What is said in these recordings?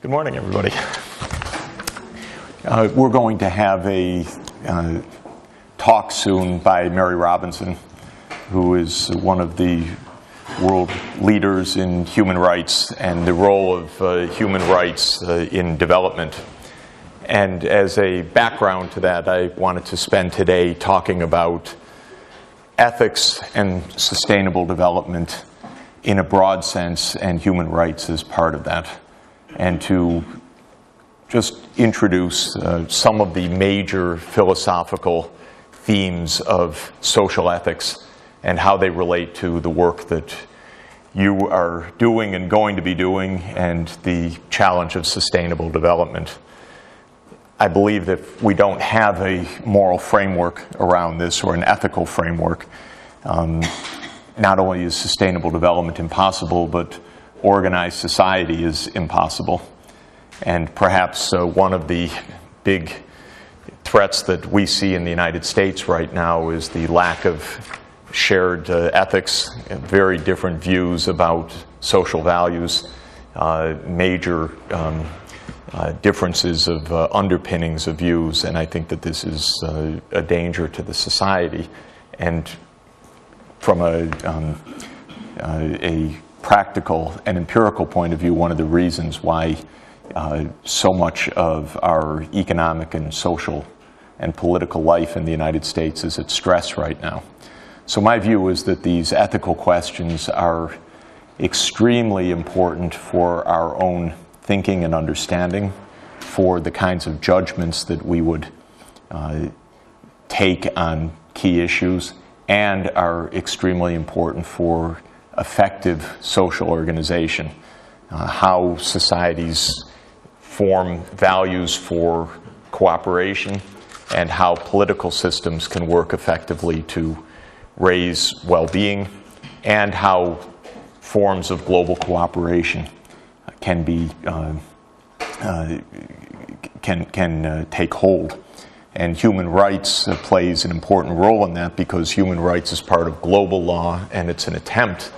Good morning, everybody. We're going to have a talk soon by Mary Robinson, who is one of the world leaders in human rights and the role of human rights in development. And as a background to that, I wanted to spend today talking about ethics and sustainable development in a broad sense, and human rights as part of that, and to just introduce some of the major philosophical themes of social ethics and how they relate to the work that you are doing and going to be doing, and the challenge of sustainable development. I believe that if we don't have a moral framework around this, or an ethical framework, not only is sustainable development impossible, but organized society is impossible. And perhaps one of the big threats that we see in the United States right now is the lack of shared ethics, very different views about social values, major differences of underpinnings of views, and I think that this is a danger to the society. And from a practical and empirical point of view, one of the reasons why so much of our economic and social and political life in the United States is at stress right now. So my view is that these ethical questions are extremely important for our own thinking and understanding, for the kinds of judgments that we would take on key issues, and are extremely important for effective social organization, how societies form values for cooperation, and how political systems can work effectively to raise well-being, and how forms of global cooperation can be can take hold. And human rights plays an important role in that, because human rights is part of global law, and it's an attempt.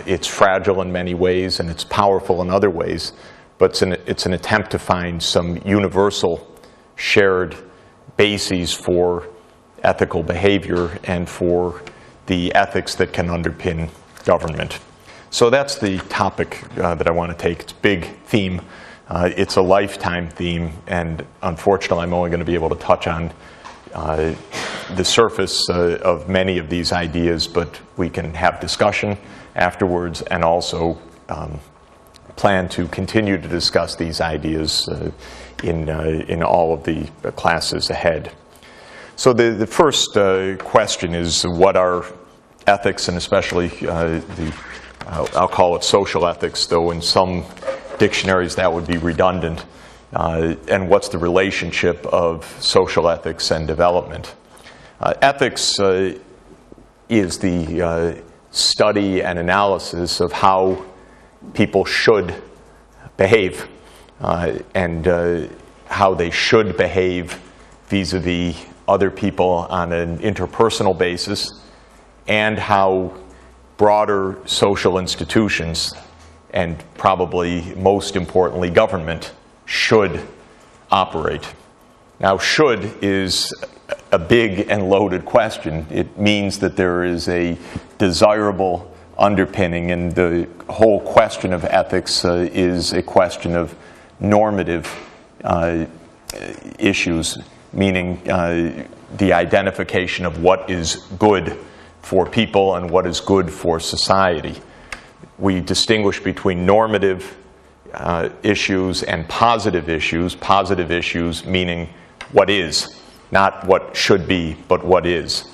It's fragile in many ways, and it's powerful in other ways, but it's an attempt to find some universal shared bases for ethical behavior and for the ethics that can underpin government. So that's the topic that I want to take. It's a big theme. It's a lifetime theme, and unfortunately I'm only going to be able to touch on the surface of many of these ideas, but we can have discussion afterwards, and also plan to continue to discuss these ideas in all of the classes ahead. So the first question is, what are ethics, and especially I'll call it social ethics, though in some dictionaries that would be redundant, and what's the relationship of social ethics and development? Ethics is the study and analysis of how people should behave, and how they should behave vis-a-vis other people on an interpersonal basis, and how broader social institutions, and probably most importantly government, should operate. Now, should is a big and loaded question. It means that there is a desirable underpinning, and the whole question of ethics is a question of normative issues, meaning the identification of what is good for people and what is good for society. We distinguish between normative issues and positive issues. Positive issues meaning what is, not what should be, but what is.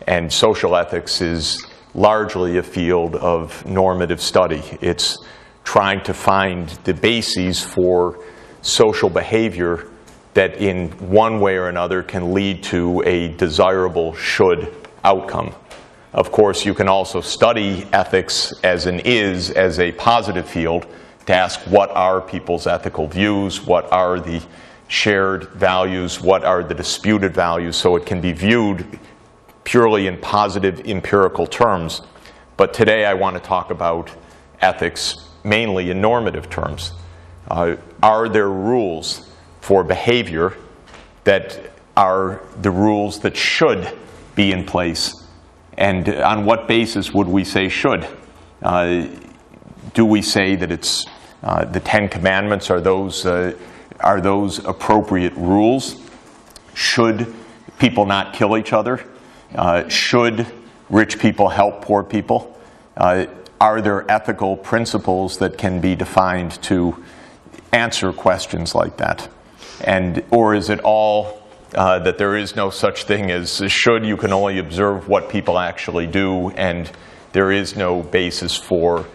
And social ethics is largely a field of normative study. It's trying to find the bases for social behavior that in one way or another can lead to a desirable should outcome. Of course, you can also study ethics as a positive field, to ask what are people's ethical views, what are the shared values, what are the disputed values, so it can be viewed purely in positive empirical terms. But today I want to talk about ethics mainly in normative terms. Are there rules for behavior that are the rules that should be in place? And on what basis would we say should? Do we say that it's the Ten Commandments are those appropriate rules? Should people not kill each other? Should rich people help poor people? Are there ethical principles that can be defined to answer questions like that? Or is it all that there is no such thing as should? You can only observe what people actually do, and there is no basis for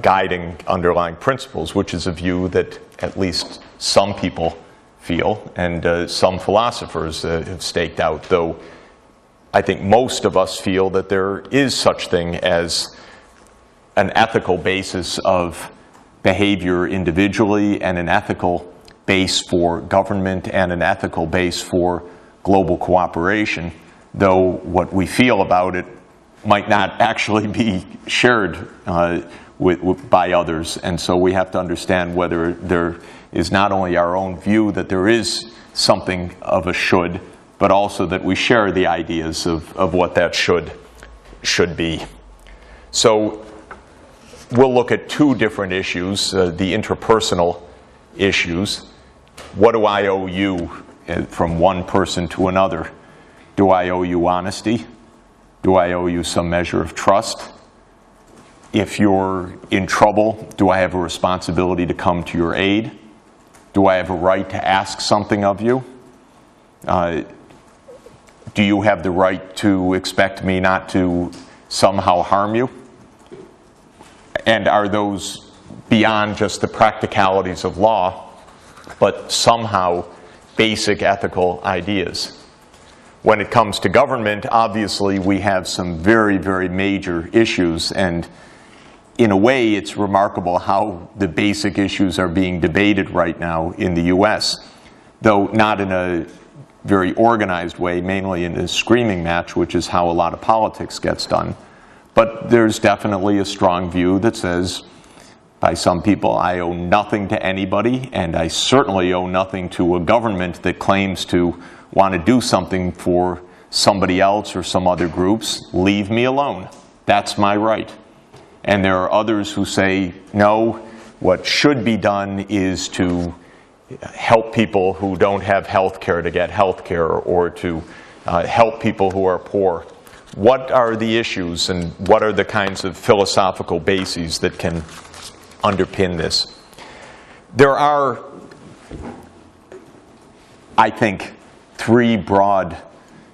guiding underlying principles, which is a view that at least some people feel, and some philosophers have staked out, though I think most of us feel that there is such thing as an ethical basis of behavior individually, and an ethical base for government, and an ethical base for global cooperation, though what we feel about it might not actually be shared by others. And so we have to understand whether there is not only our own view that there is something of a should, but also that we share the ideas of what that should be. So we'll look at two different issues, the interpersonal issues. What do I owe you from one person to another? Do I owe you honesty? Do I owe you some measure of trust? If you're in trouble, do I have a responsibility to come to your aid? Do I have a right to ask something of you? Do you have the right to expect me not to somehow harm you? And are those beyond just the practicalities of law, but somehow basic ethical ideas? When it comes to government, obviously we have some very, very major issues, and in a way it's remarkable how the basic issues are being debated right now in the US, though not in a very organized way, mainly in a screaming match, which is how a lot of politics gets done. But there's definitely a strong view that says, by some people, I owe nothing to anybody, and I certainly owe nothing to a government that claims to want to do something for somebody else or some other groups. Leave me alone. That's my right. And there are others who say, no, what should be done is to help people who don't have health care to get health care, or to help people who are poor. What are the issues, and what are the kinds of philosophical bases that can underpin this? There are, I think, three broad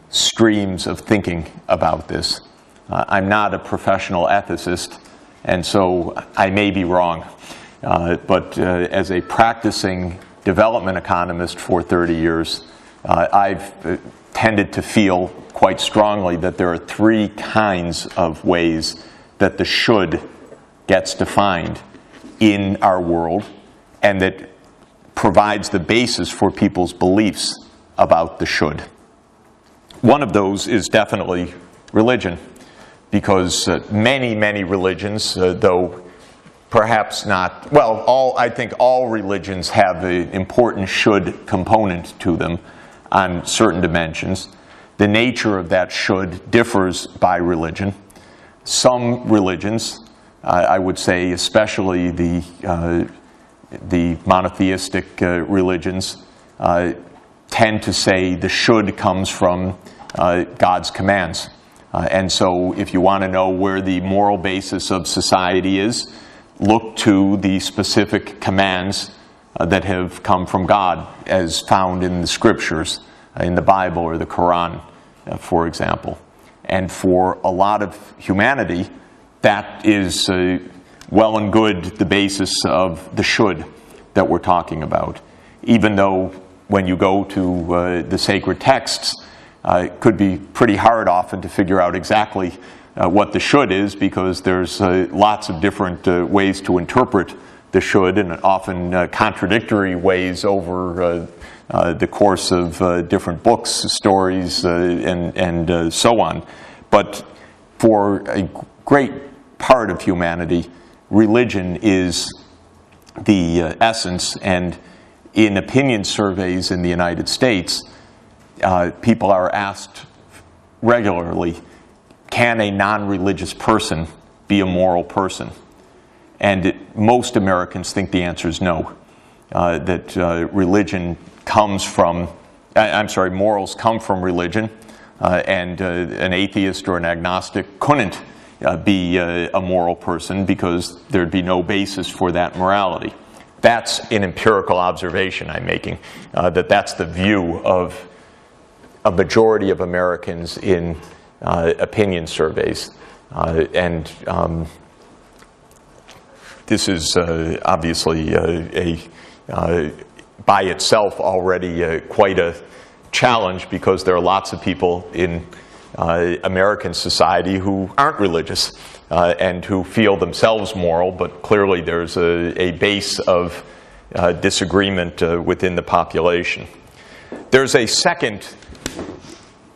streams of thinking about this. I'm not a professional ethicist, and so I may be wrong. But as a practicing development economist for 30 years, I've tended to feel quite strongly that there are three kinds of ways that the should gets defined in our world, and that provides the basis for people's beliefs about the should. One of those is definitely religion, because many, many religions, though perhaps not, well, I think all religions have an important should component to them on certain dimensions. The nature of that should differs by religion. Some religions, I would say especially the monotheistic religions, tend to say the should comes from God's commands. And so if you want to know where the moral basis of society is, look to the specific commands that have come from God, as found in the scriptures, in the Bible or the Quran, for example. And for a lot of humanity, that is well and good the basis of the should that we're talking about. Even though when you go to the sacred texts, it could be pretty hard often to figure out exactly what the should is, because there's lots of different ways to interpret the should, and often contradictory ways over the course of different books, stories, and so on. But for a great part of humanity, religion is essence. And in opinion surveys in the United States, people are asked regularly, can a non-religious person be a moral person? And most Americans think the answer is no, that religion comes from, morals come from religion, and an atheist or an agnostic couldn't be a moral person because there'd be no basis for that morality. That's an empirical observation I'm making, that's the view of a majority of Americans in opinion surveys. This is obviously by itself already quite a challenge, because there are lots of people in American society who aren't religious and who feel themselves moral, but clearly there's a base of disagreement within the population. There's a second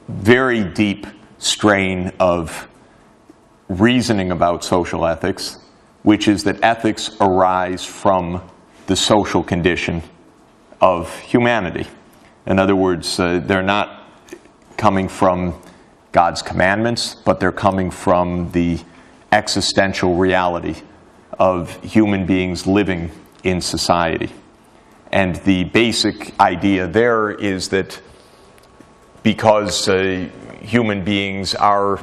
very deep strain of reasoning about social ethics, which is that ethics arise from the social condition of humanity. In other words, they're not coming from God's commandments, but they're coming from the existential reality of human beings living in society. And the basic idea there is that because human beings are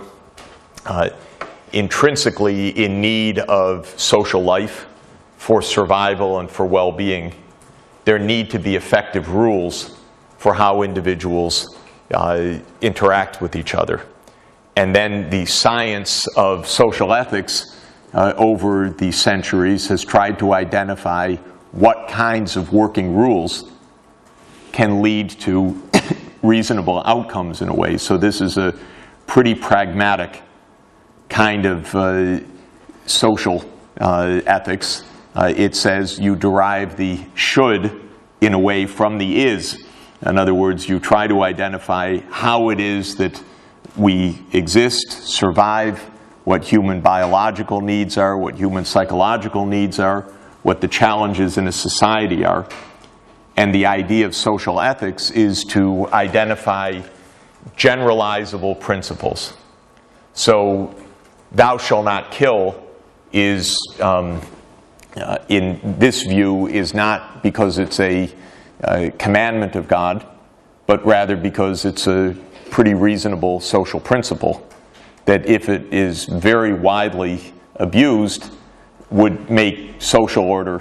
intrinsically in need of social life for survival and for well-being, there need to be effective rules for how individuals interact with each other. And then the science of social ethics over the centuries has tried to identify what kinds of working rules can lead to reasonable outcomes in a way. So this is a pretty pragmatic kind of social ethics. It says you derive the should in a way from the is. In other words, you try to identify how it is that we exist, survive, what human biological needs are, what human psychological needs are, what the challenges in a society are. And the idea of social ethics is to identify generalizable principles. So, thou shalt not kill is, in this view, is not because it's a commandment of God, but rather because it's a pretty reasonable social principle that, if it is very widely abused, would make social order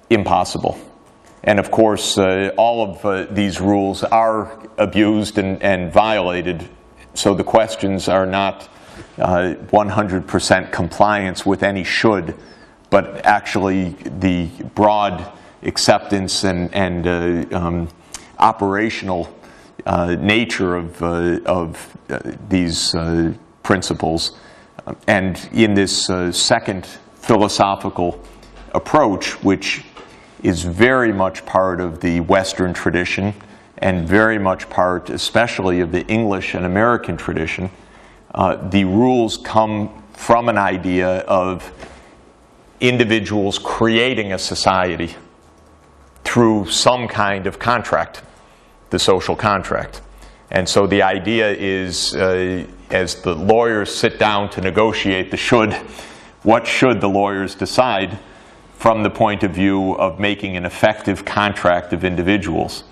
impossible. And of course, all of these rules are abused and violated, so the questions are not 100% compliance with any should, but actually the broad acceptance and operational nature of these principles. And in this second philosophical approach, which is very much part of the Western tradition and very much part especially of the English and American tradition, the rules come from an idea of individuals creating a society through some kind of contract, the social contract. And so the idea is, as the lawyers sit down to negotiate the should, what should the lawyers decide from the point of view of making an effective contract of individuals?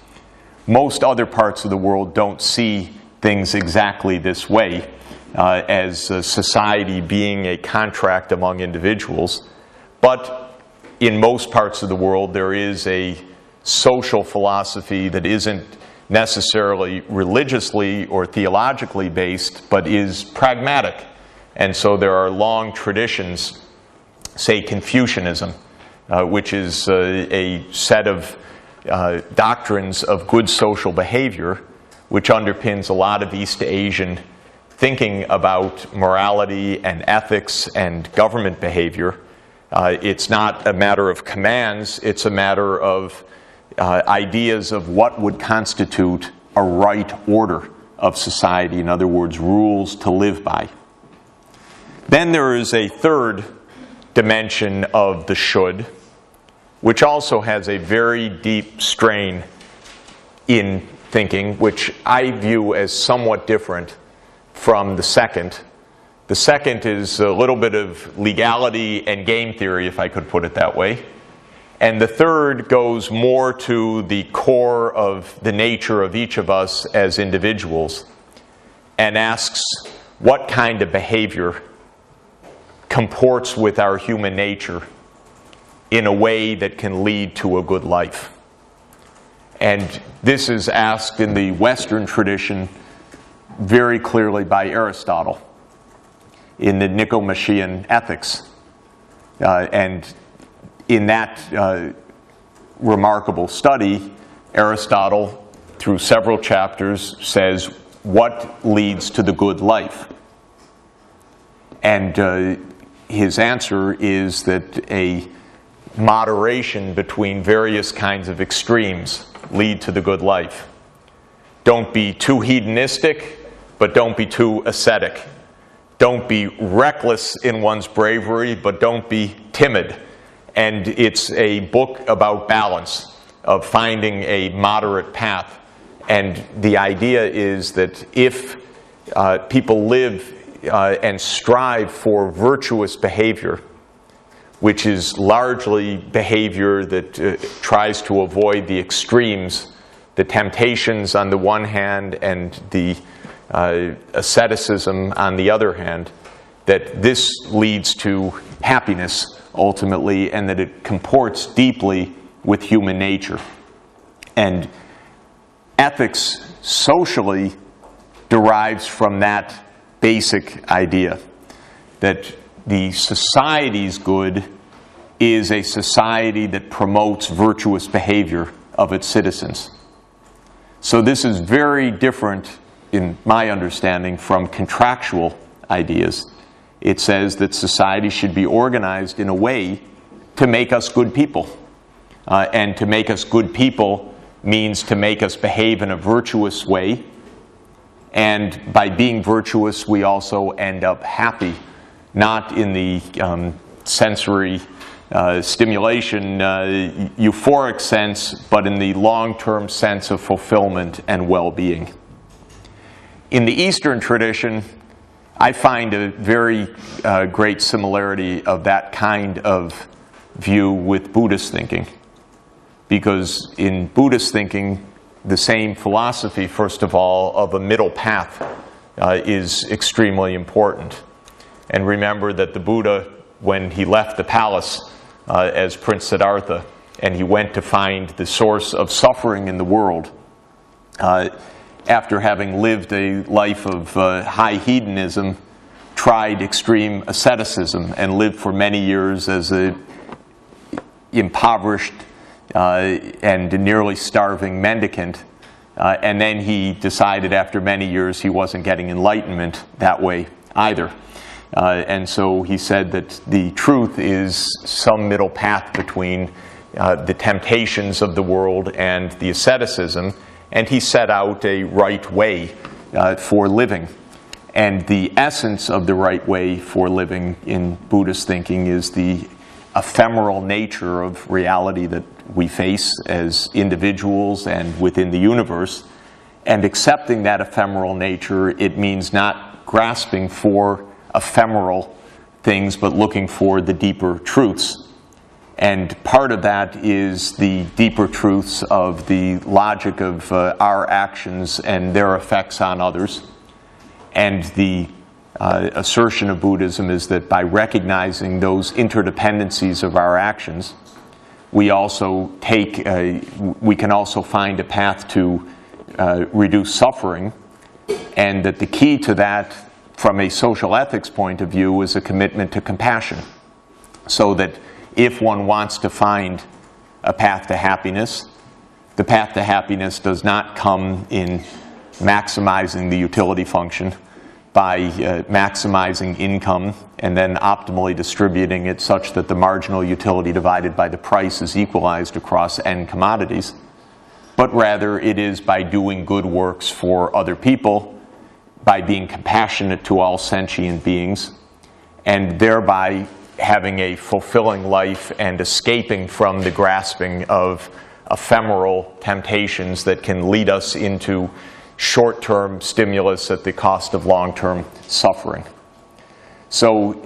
Most other parts of the world don't see things exactly this way, as society being a contract among individuals. But in most parts of the world, there is a social philosophy that isn't necessarily religiously or theologically based, but is pragmatic. And so there are long traditions, say Confucianism, which is a set of doctrines of good social behavior, which underpins a lot of East Asian thinking about morality and ethics and government behavior. It's not a matter of commands, it's a matter of ideas of what would constitute a right order of society. In other words, rules to live by. Then there is a third dimension of the should, which also has a very deep strain in thinking, which I view as somewhat different from the second. The second is a little bit of legality and game theory, if I could put it that way. And the third goes more to the core of the nature of each of us as individuals and asks what kind of behavior comports with our human nature in a way that can lead to a good life. And this is asked in the Western tradition very clearly by Aristotle in the Nicomachean Ethics. And in that remarkable study, Aristotle, through several chapters, says what leads to the good life. And his answer is that a moderation between various kinds of extremes lead to the good life. Don't be too hedonistic, but don't be too ascetic. Don't be reckless in one's bravery, but don't be timid. And it's a book about balance, of finding a moderate path. And the idea is that if people live and strive for virtuous behavior, which is largely behavior that tries to avoid the extremes, the temptations on the one hand and the asceticism on the other hand, that this leads to happiness ultimately, and that it comports deeply with human nature. And ethics socially derives from that basic idea that the society's good is a society that promotes virtuous behavior of its citizens. So this is very different, in my understanding, from contractual ideas. It says that society should be organized in a way to make us good people. And to make us good people means to make us behave in a virtuous way. And by being virtuous, we also end up happy, not in the sensory stimulation, euphoric sense, but in the long-term sense of fulfillment and well-being. In the Eastern tradition, I find a very great similarity of that kind of view with Buddhist thinking. Because in Buddhist thinking, the same philosophy, first of all, of a middle path is extremely important. And remember that the Buddha, when he left the palace as Prince Siddhartha, and he went to find the source of suffering in the world, after having lived a life of high hedonism, tried extreme asceticism and lived for many years as an impoverished and nearly starving mendicant. And then he decided after many years he wasn't getting enlightenment that way either. And so he said that the truth is some middle path between the temptations of the world and the asceticism, and he set out a right way for living. And the essence of the right way for living in Buddhist thinking is the ephemeral nature of reality that we face as individuals and within the universe. And accepting that ephemeral nature, it means not grasping for ephemeral things, but looking for the deeper truths. And part of that is the deeper truths of the logic of our actions and their effects on others. And the assertion of Buddhism is that by recognizing those interdependencies of our actions, we also we can also find a path to reduce suffering, and that the key to that from a social ethics point of view is a commitment to compassion. So that if one wants to find a path to happiness, the path to happiness does not come in maximizing the utility function by maximizing income and then optimally distributing it such that the marginal utility divided by the price is equalized across n commodities, but rather it is by doing good works for other people, by being compassionate to all sentient beings, and thereby having a fulfilling life and escaping from the grasping of ephemeral temptations that can lead us into short-term stimulus at the cost of long-term suffering. So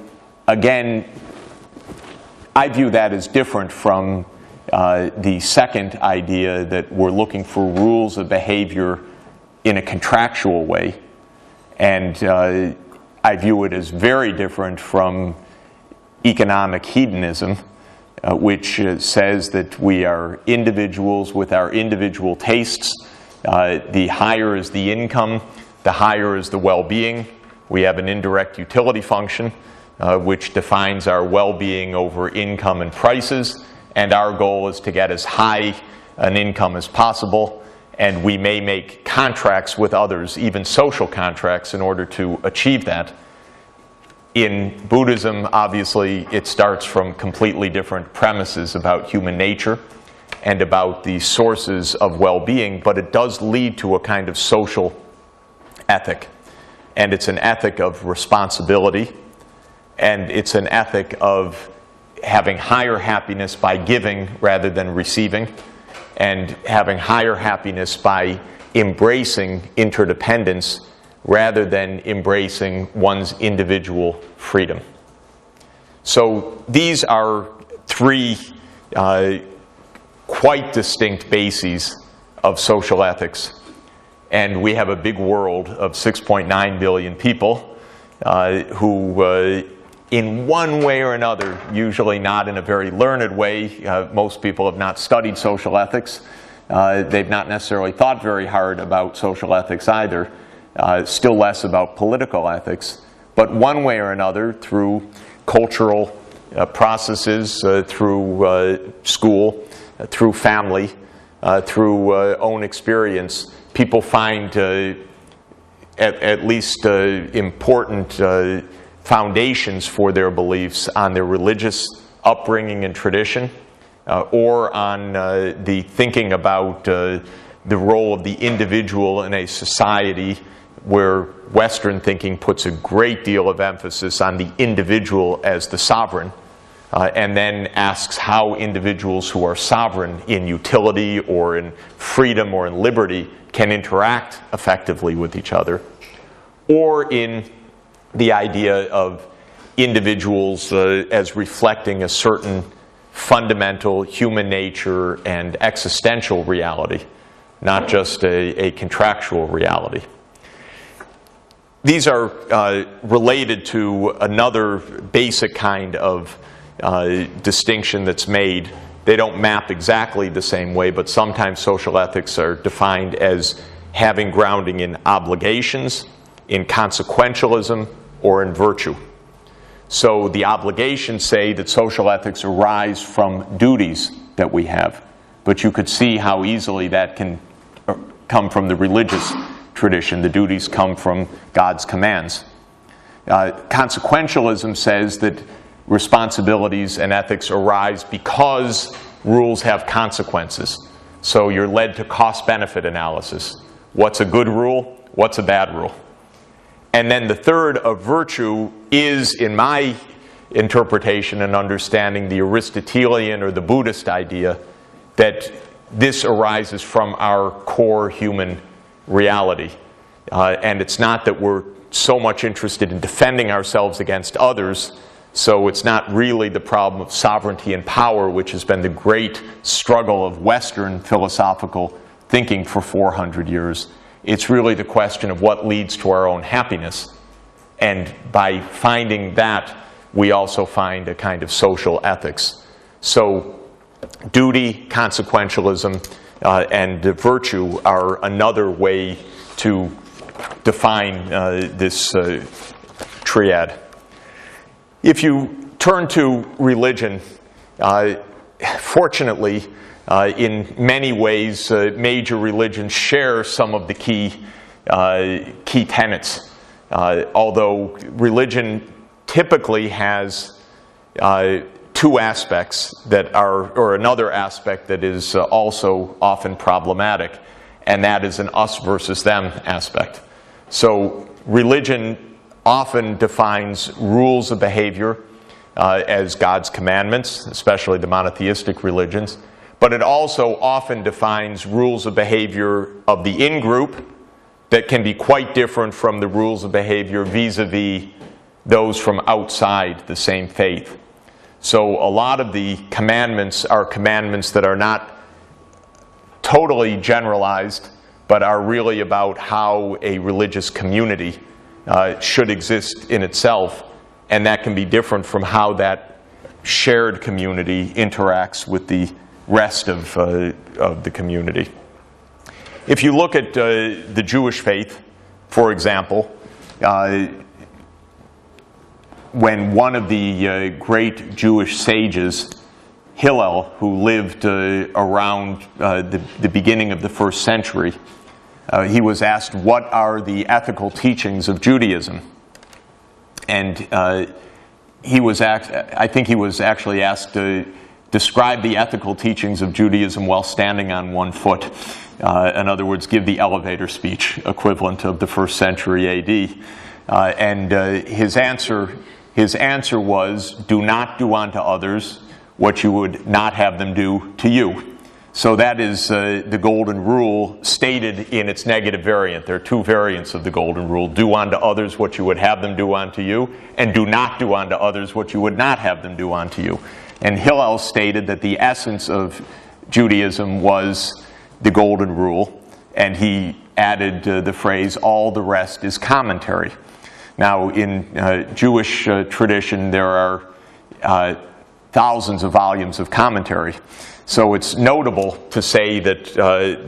again, I view that as different from the second idea that we're looking for rules of behavior in a contractual way. And I view it as very different from economic hedonism, which says that we are individuals with our individual tastes. The higher is the income, the higher is the well-being. We have an indirect utility function, which defines our well-being over income and prices, and our goal is to get as high an income as possible, and we may make contracts with others, even social contracts, in order to achieve that. In Buddhism, obviously, it starts from completely different premises about human nature and about the sources of well-being, but it does lead to a kind of social ethic. And it's an ethic of responsibility, and it's an ethic of having higher happiness by giving rather than receiving, and having higher happiness by embracing interdependence rather than embracing one's individual freedom. So these are three quite distinct bases of social ethics. And we have a big world of 6.9 billion people who, in one way or another, usually not in a very learned way, most people have not studied social ethics. They've not necessarily thought very hard about social ethics either, still less about political ethics. But one way or another, through cultural processes, through school, through family, through own experience, people find at least important foundations for their beliefs on their religious upbringing and tradition, or on the thinking about the role of the individual in a society where Western thinking puts a great deal of emphasis on the individual as the sovereign, and then asks how individuals who are sovereign in utility or in freedom or in liberty can interact effectively with each other, or in the idea of individuals as reflecting a certain fundamental human nature and existential reality, not just a contractual reality. These are related to another basic kind of distinction that's made. They don't map exactly the same way, but sometimes social ethics are defined as having grounding in obligations, in consequentialism, or in virtue. So the obligations say that social ethics arise from duties that we have, but you could see how easily that can come from the religious tradition. The duties come from God's commands. Consequentialism says that responsibilities and ethics arise because rules have consequences. So you're led to cost-benefit analysis. What's a good rule? What's a bad rule? And then the third of virtue is, in my interpretation and understanding, the Aristotelian or the Buddhist idea that this arises from our core human reality. And it's not that we're so much interested in defending ourselves against others, so it's not really the problem of sovereignty and power, which has been the great struggle of Western philosophical thinking for 400 years. It's really the question of what leads to our own happiness. And by finding that, we also find a kind of social ethics. So duty, consequentialism, and virtue are another way to define this triad. If you turn to religion, fortunately, in many ways, major religions share some of the key tenets. Although religion typically has two aspects that are, or another aspect that is also often problematic, and that is an us versus them aspect. So religion often defines rules of behavior as God's commandments, especially the monotheistic religions. But it also often defines rules of behavior of the in-group that can be quite different from the rules of behavior vis-a-vis those from outside the same faith. So a lot of the commandments are commandments that are not totally generalized, but are really about how a religious community should exist in itself, and that can be different from how that shared community interacts with the rest of the community. If you look at the Jewish faith, for example, when one of the great Jewish sages, Hillel, who lived around the beginning of the first century, he was asked, what are the ethical teachings of Judaism? And I think he was actually asked to describe the ethical teachings of Judaism while standing on one foot. In other words, give the elevator speech equivalent of the first century AD. And his answer was, do not do unto others what you would not have them do to you. So that is the golden rule stated in its negative variant. There are two variants of the golden rule. Do unto others what you would have them do unto you, and do not do unto others what you would not have them do unto you. And Hillel stated that the essence of Judaism was the golden rule, and he added the phrase, all the rest is commentary. Now, in Jewish tradition, there are thousands of volumes of commentary. So it's notable to say that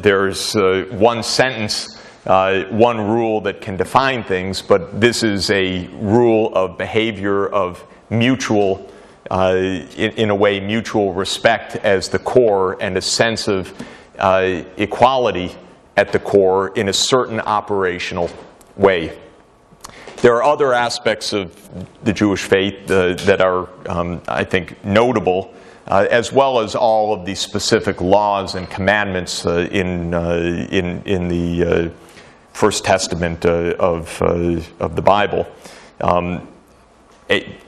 there's one sentence, one rule that can define things, but this is a rule of behavior of mutual, in a way, mutual respect as the core, and a sense of equality at the core in a certain operational way. There are other aspects of the Jewish faith that are, I think, notable, as well as all of the specific laws and commandments in the First Testament of the Bible.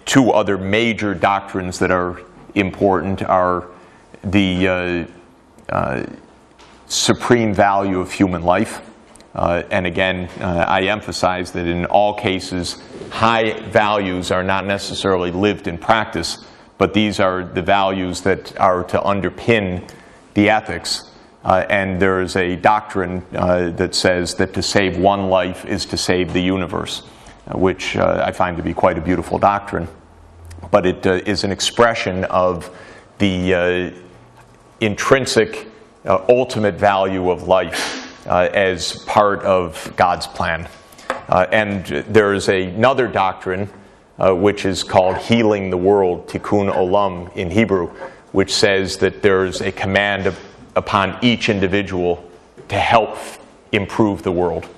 Two other major doctrines that are important are the supreme value of human life. And again, I emphasize that in all cases, high values are not necessarily lived in practice, but these are the values that are to underpin the ethics. And there is a doctrine that says that to save one life is to save the universe, which I find to be quite a beautiful doctrine. But it is an expression of the intrinsic, ultimate value of life as part of God's plan. And there is another doctrine which is called healing the world, tikkun olam in Hebrew, which says that there's a command upon each individual to help improve the world.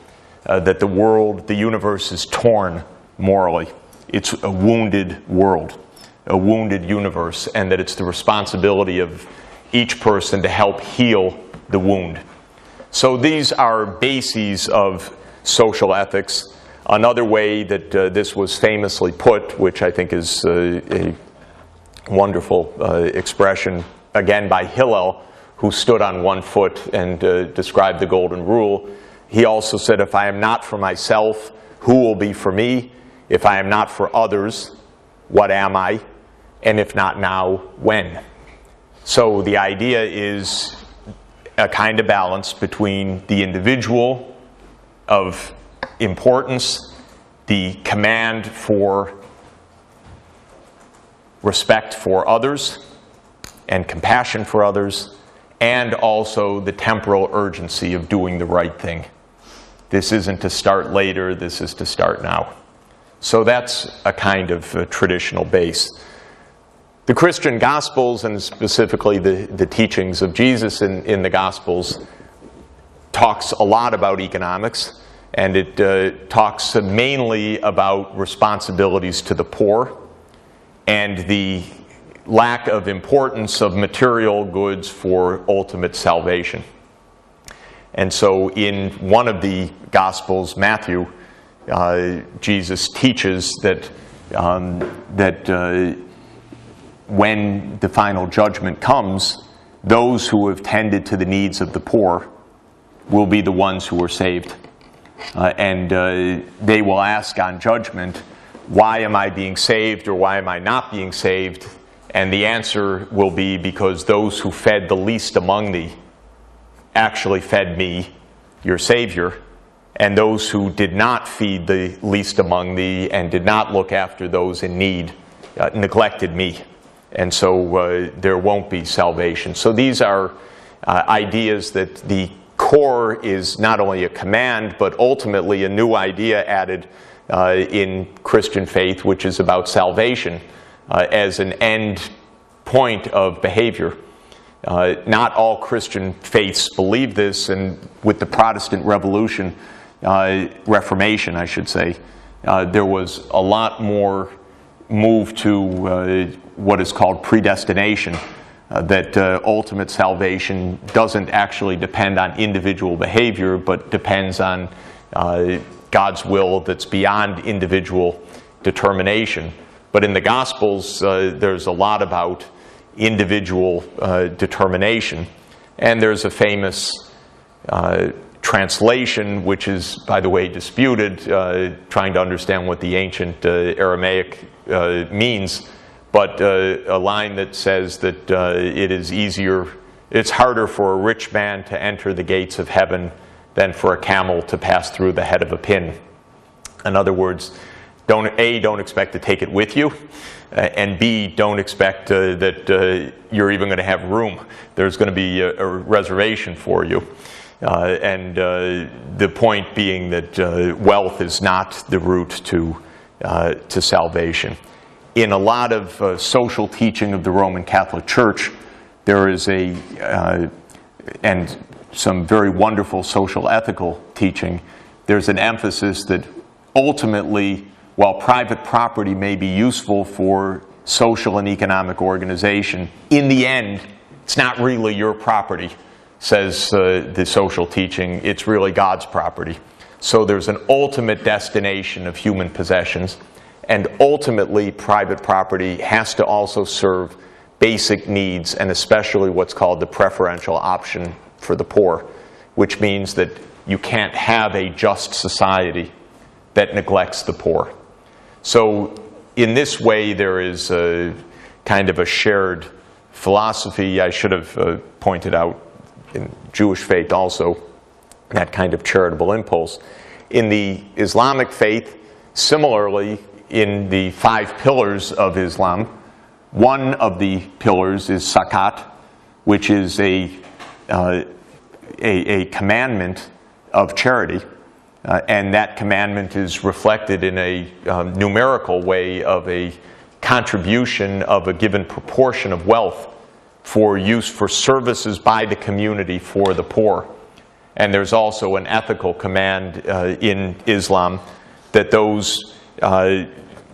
That the world, the universe is torn morally. It's a wounded world, a wounded universe, and that it's the responsibility of each person to help heal the wound. So these are bases of social ethics. Another way that this was famously put, which I think is a wonderful expression, again by Hillel, who stood on one foot and described the golden rule. He also said, if I am not for myself, who will be for me? If I am not for others, what am I? And if not now, when? So the idea is a kind of balance between the individual of importance, the command for respect for others and compassion for others, and also the temporal urgency of doing the right thing. This isn't to start later, this is to start now. So that's a kind of traditional base. The Christian Gospels, and specifically the teachings of Jesus in the Gospels, talks a lot about economics, and it talks mainly about responsibilities to the poor and the lack of importance of material goods for ultimate salvation. And so in one of the Gospels, Matthew, Jesus teaches that when the final judgment comes, those who have tended to the needs of the poor will be the ones who are saved. And they will ask on judgment, why am I being saved or why am I not being saved? And the answer will be, because those who fed the least among thee actually fed me, your Savior, and those who did not feed the least among thee and did not look after those in need neglected me. And so there won't be salvation. So these are ideas that the core is not only a command, but ultimately a new idea added in Christian faith, which is about salvation as an end point of behavior. Not all Christian faiths believe this, and with the Protestant Revolution, Reformation, I should say, there was a lot more move to what is called predestination, that ultimate salvation doesn't actually depend on individual behavior, but depends on God's will that's beyond individual determination. But in the Gospels, there's a lot about individual determination. And there's a famous translation, which is, by the way, disputed, trying to understand what the ancient Aramaic means, but a line that says that it's harder for a rich man to enter the gates of heaven than for a camel to pass through the head of a pin. In other words, don't expect to take it with you, and B, don't expect that you're even going to have room. There's going to be a reservation for you. And the point being that wealth is not the route to salvation. In a lot of social teaching of the Roman Catholic Church, there is and some very wonderful social ethical teaching, there's an emphasis that ultimately, while private property may be useful for social and economic organization, in the end, it's not really your property, says the social teaching. It's really God's property. So there's an ultimate destination of human possessions, and ultimately private property has to also serve basic needs, and especially what's called the preferential option for the poor, which means that you can't have a just society that neglects the poor. So in this way, there is a kind of a shared philosophy. I should have pointed out in Jewish faith also that kind of charitable impulse. In the Islamic faith, similarly, in the 5 pillars of Islam, one of the pillars is zakat, which is a commandment of charity. And that commandment is reflected in a numerical way of a contribution of a given proportion of wealth for use for services by the community for the poor. And there's also an ethical command in Islam that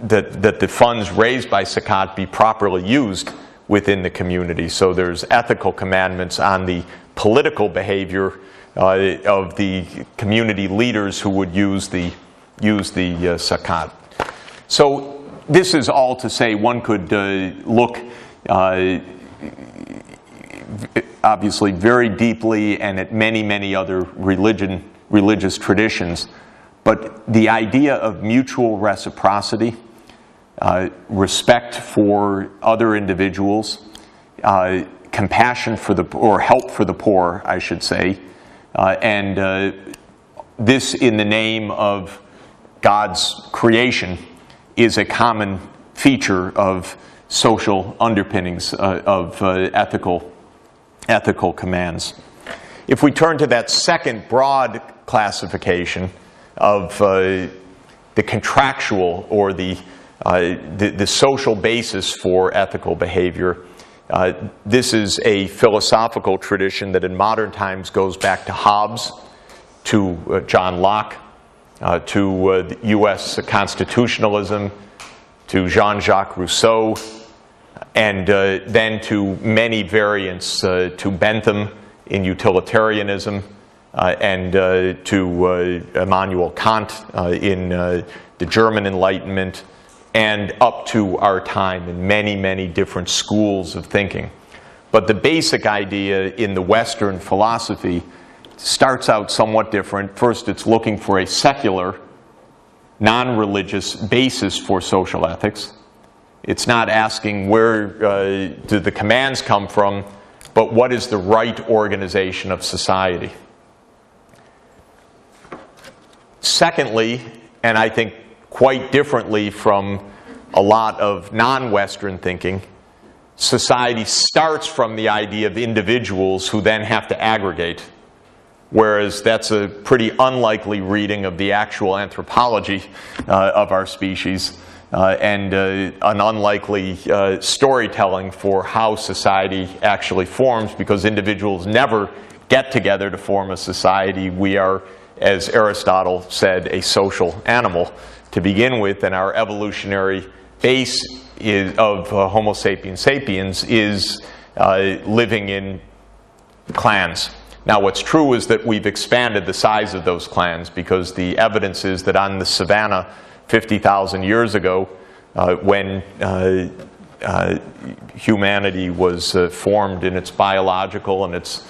that the funds raised by zakat be properly used within the community. So there's ethical commandments on the political behavior of the community leaders who would use the zakat. So this is all to say one could look obviously very deeply and at many other religious traditions, but the idea of mutual reciprocity, respect for other individuals, compassion for the or help for the poor, I should say, and this in the name of God's creation is a common feature of social underpinnings of ethical commands. If we turn to that second broad classification of the contractual or the social basis for ethical behavior, this is a philosophical tradition that in modern times goes back to Hobbes, to John Locke, to the U.S. constitutionalism, to Jean-Jacques Rousseau, and then to many variants, to Bentham in Utilitarianism, and to Immanuel Kant in the German Enlightenment, and up to our time in many, many different schools of thinking. But the basic idea in the Western philosophy starts out somewhat different. First, it's looking for a secular, non-religious basis for social ethics. It's not asking where do the commands come from, but what is the right organization of society. Secondly, and I think quite differently from a lot of non-Western thinking, society starts from the idea of individuals who then have to aggregate, whereas that's a pretty unlikely reading of the actual anthropology of our species, and an unlikely storytelling for how society actually forms, because individuals never get together to form a society. We are, as Aristotle said, a social animal to begin with, and our evolutionary base of Homo sapiens sapiens is living in clans. Now, what's true is that we've expanded the size of those clans, because the evidence is that on the savannah 50,000 years ago, when humanity was formed in its biological and its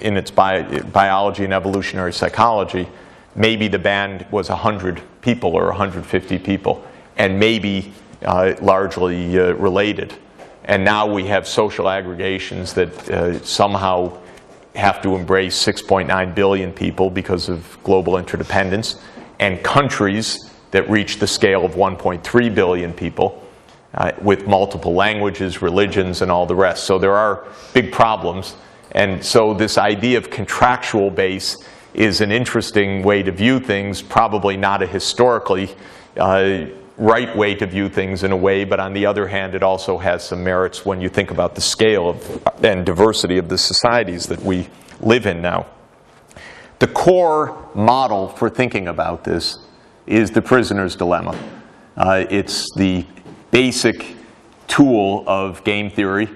in its biology and evolutionary psychology, maybe the band was 100 people or 150 people, and maybe largely related. And now we have social aggregations that somehow have to embrace 6.9 billion people because of global interdependence, and countries that reach the scale of 1.3 billion people with multiple languages, religions, and all the rest. So there are big problems. And so this idea of contractual base is an interesting way to view things, probably not a historically right way to view things in a way, but on the other hand, it also has some merits when you think about the scale of, and diversity of the societies that we live in now. The core model for thinking about this is the prisoner's dilemma. It's the basic tool of game theory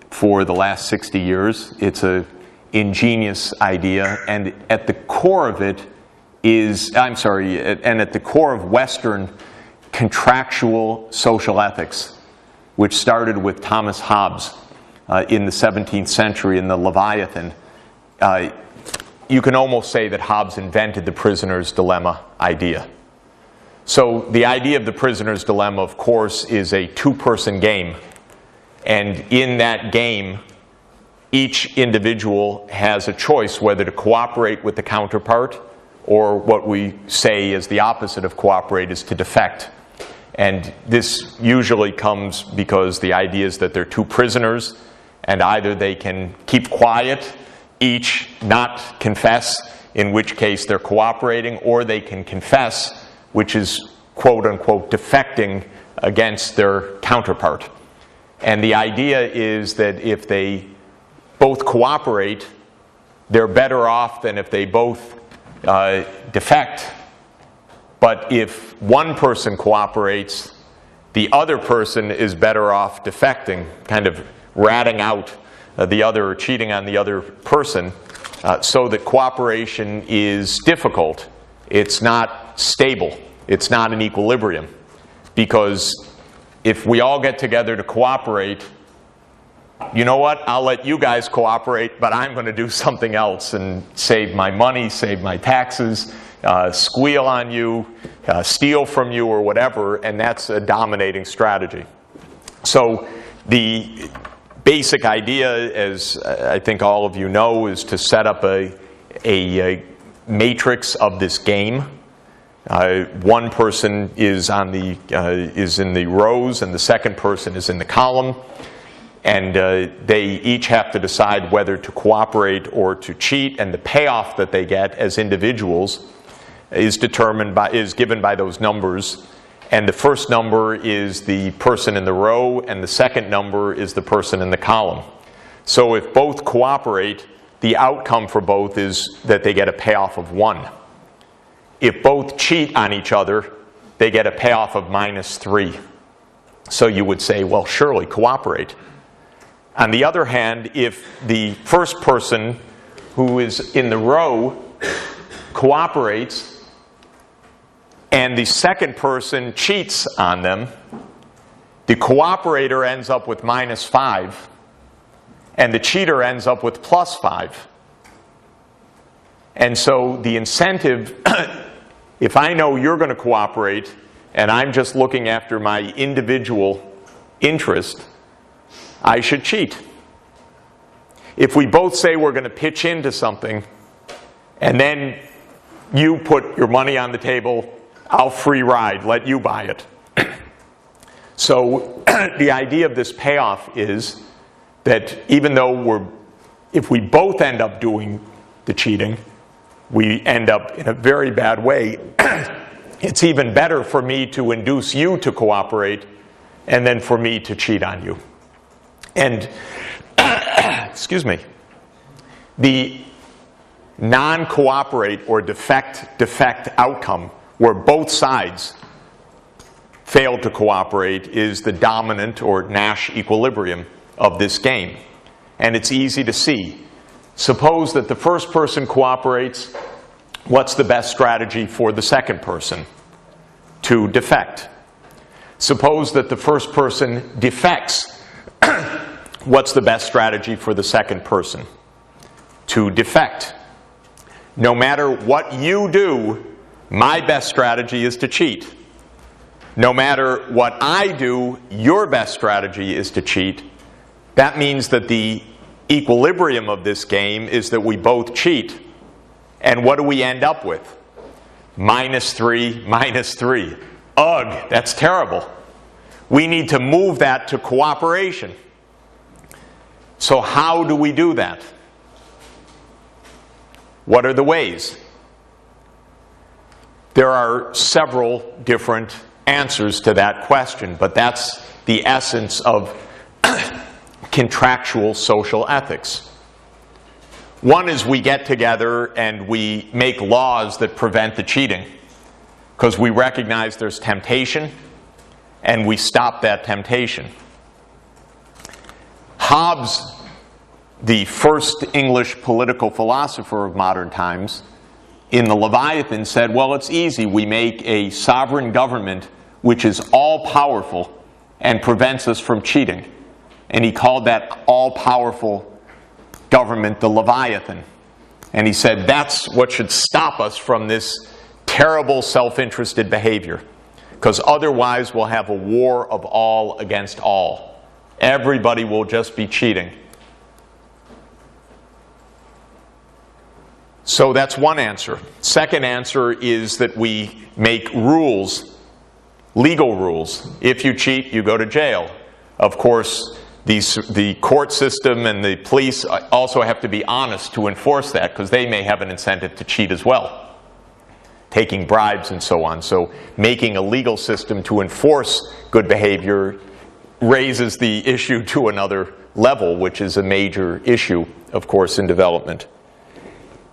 for the last 60 years. It's an ingenious idea, and at the core of it is, and at the core of Western contractual social ethics, which started with Thomas Hobbes in the 17th century in the Leviathan. You can almost say that Hobbes invented the prisoner's dilemma idea. So the idea of the prisoner's dilemma, of course, is a two-person game. And in that game, each individual has a choice whether to cooperate with the counterpart, or what we say is the opposite of cooperate, is to defect. And this usually comes because the idea is that they're two prisoners, and either they can keep quiet, each not confess, in which case they're cooperating, or they can confess, which is quote-unquote defecting against their counterpart. And the idea is that if they both cooperate, they're better off than if they both defect. But if one person cooperates, the other person is better off defecting, kind of ratting out the other, or cheating on the other person, so that cooperation is difficult. It's not stable. It's not an equilibrium. Because if we all get together to cooperate, you know what, I'll let you guys cooperate, but I'm going to do something else and save my money, save my taxes, squeal on you, steal from you, or whatever, and that's a dominating strategy. So the basic idea, as I think all of you know, is to set up a matrix of this game. One person is in the rows, and the second person is in the column, and they each have to decide whether to cooperate or to cheat, and the payoff that they get as individuals is given by those numbers. And the first number is the person in the row, and the second number is the person in the column. So if both cooperate, the outcome for both is that they get a payoff of 1. If both cheat on each other, they get a payoff of -3. So you would say, well, surely cooperate. On the other hand, if the first person who is in the row cooperates, and the second person cheats on them, the cooperator ends up with -5, and the cheater ends up with +5. And so the incentive, if I know you're going to cooperate, and I'm just looking after my individual interest, I should cheat. If we both say we're going to pitch into something, and then you put your money on the table, I'll free ride, let you buy it. So the idea of this payoff is that even though if we both end up doing the cheating, we end up in a very bad way. It's even better for me to induce you to cooperate and then for me to cheat on you. And, excuse me, the non-cooperate or defect outcome, where both sides fail to cooperate, is the dominant or Nash equilibrium of this game. And it's easy to see. Suppose that the first person cooperates. What's the best strategy for the second person? To defect. Suppose that the first person defects. What's the best strategy for the second person? To defect. No matter what you do, my best strategy is to cheat. No matter what I do, your best strategy is to cheat. That means that the equilibrium of this game is that we both cheat. And what do we end up with? -3, -3. Ugh, that's terrible. We need to move that to cooperation. So how do we do that? What are the ways? There are several different answers to that question, but that's the essence of contractual social ethics. One is we get together and we make laws that prevent the cheating, because we recognize there's temptation and we stop that temptation. Hobbes, the first English political philosopher of modern times, in the Leviathan said, well, it's easy. We make a sovereign government which is all-powerful and prevents us from cheating. And he called that all-powerful government the Leviathan. And he said that's what should stop us from this terrible self-interested behavior. Because otherwise we'll have a war of all against all. Everybody will just be cheating. So that's one answer. Second answer is that we make rules, legal rules. If you cheat, you go to jail. Of course, the court system and the police also have to be honest to enforce that, because they may have an incentive to cheat as well, taking bribes and so on. So making a legal system to enforce good behavior raises the issue to another level, which is a major issue, of course, in development.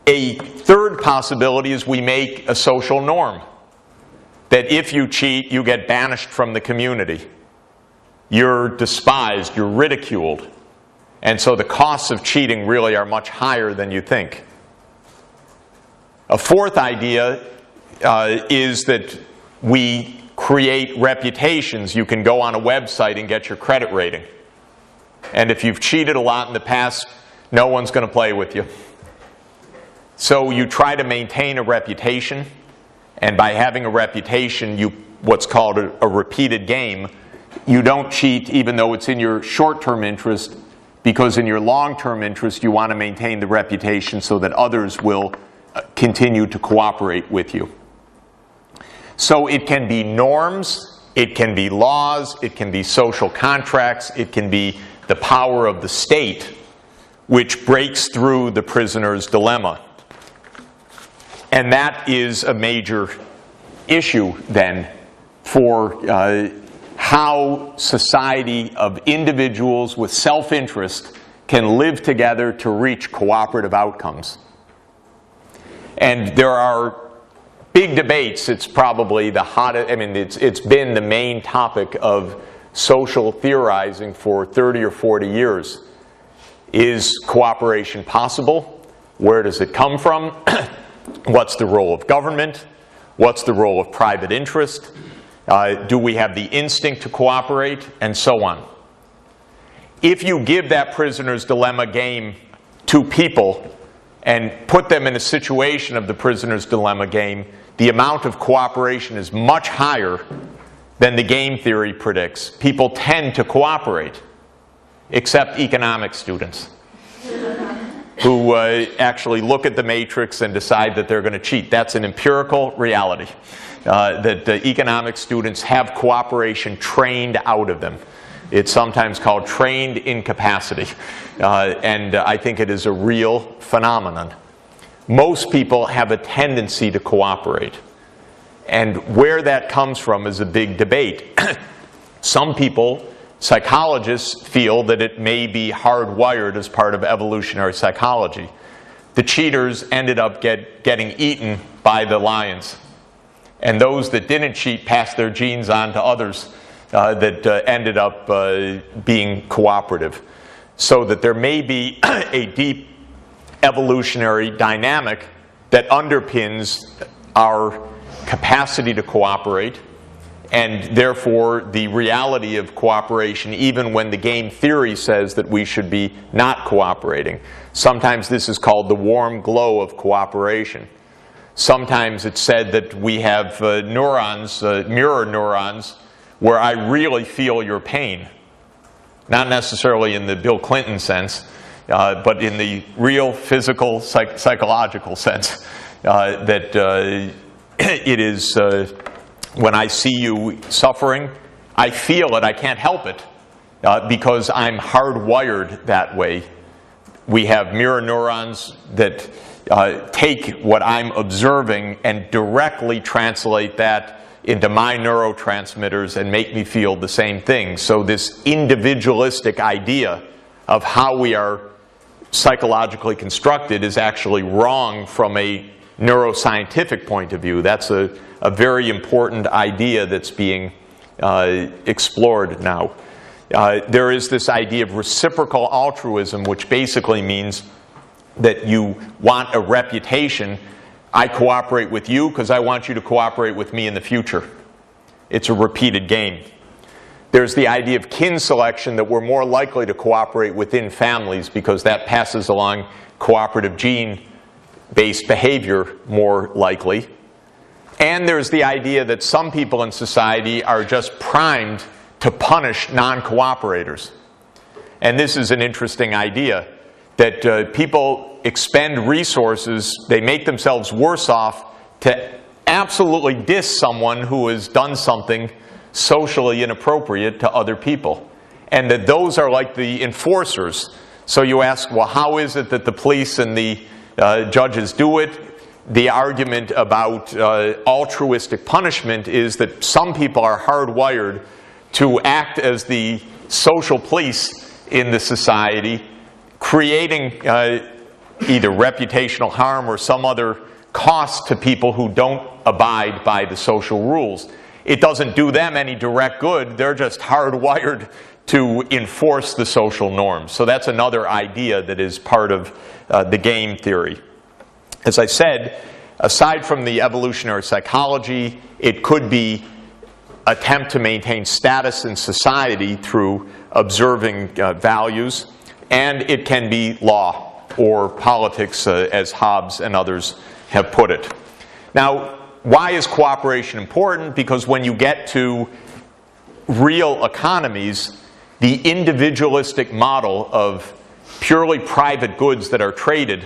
A third possibility is we make a social norm, that if you cheat, you get banished from the community. You're despised, you're ridiculed. And so the costs of cheating really are much higher than you think. A fourth idea is that we create reputations. You can go on a website and get your credit rating. And if you've cheated a lot in the past, no one's going to play with you. So you try to maintain a reputation, and by having a reputation, what's called a repeated game. You don't cheat even though it's in your short-term interest, because in your long-term interest you want to maintain the reputation so that others will continue to cooperate with you. So it can be norms, it can be laws, it can be social contracts, it can be the power of the state which breaks through the prisoner's dilemma. And that is a major issue then for how society of individuals with self-interest can live together to reach cooperative outcomes. And there are big debates. It's probably the hottest, it's been the main topic of social theorizing for 30 or 40 years. Is cooperation possible? Where does it come from? What's the role of government? What's the role of private interest? Do we have the instinct to cooperate? And so on. If you give that prisoner's dilemma game to people and put them in a situation of the prisoner's dilemma game, the amount of cooperation is much higher than the game theory predicts. People tend to cooperate, except economics students, who actually look at the matrix and decide that they're going to cheat. That's an empirical reality, that economics students have cooperation trained out of them. It's sometimes called trained incapacity, and I think it is a real phenomenon. Most people have a tendency to cooperate, and where that comes from is a big debate. Some people, psychologists, feel that it may be hardwired as part of evolutionary psychology. The cheaters ended up getting eaten by the lions, and those that didn't cheat passed their genes on to others that ended up being cooperative. So that there may be a deep evolutionary dynamic that underpins our capacity to cooperate, and therefore the reality of cooperation, even when the game theory says that we should be not cooperating. Sometimes this is called the warm glow of cooperation. Sometimes it's said that we have neurons, mirror neurons, where I really feel your pain. Not necessarily in the Bill Clinton sense, but in the real physical, psychological sense. That it is, when I see you suffering, I feel it, I can't help it, because I'm hardwired that way. We have mirror neurons that take what I'm observing and directly translate that into my neurotransmitters and make me feel the same thing. So this individualistic idea of how we are psychologically constructed is actually wrong from a neuroscientific point of view. That's a very important idea that's being explored now. There is this idea of reciprocal altruism, which basically means that you want a reputation. I cooperate with you because I want you to cooperate with me in the future. It's a repeated game. There's the idea of kin selection, that we're more likely to cooperate within families because that passes along cooperative gene-based behavior more likely. And there's the idea that some people in society are just primed to punish non-cooperators. And this is an interesting idea, that people expend resources, they make themselves worse off to absolutely diss someone who has done something socially inappropriate to other people. And that those are like the enforcers. So you ask, well, how is it that the police and the judges do it? The argument about altruistic punishment is that some people are hardwired to act as the social police in the society, creating either reputational harm or some other cost to people who don't abide by the social rules. It doesn't do them any direct good. They're just hardwired to enforce the social norms. So that's another idea that is part of the game theory. As I said, aside from the evolutionary psychology, it could be attempt to maintain status in society through observing values, and it can be law or politics, as Hobbes and others have put it. Now, why is cooperation important? Because when you get to real economies, the individualistic model of purely private goods that are traded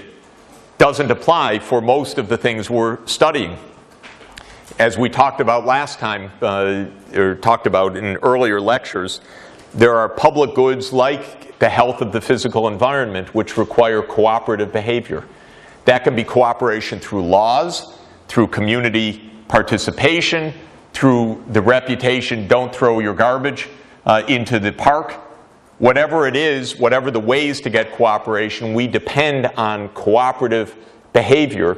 doesn't apply for most of the things we're studying. As we talked about last time, or talked about in earlier lectures, there are public goods like the health of the physical environment which require cooperative behavior. That can be cooperation through laws, through community participation, through the reputation, don't throw your garbage into the park. Whatever it is, whatever the ways to get cooperation, we depend on cooperative behavior,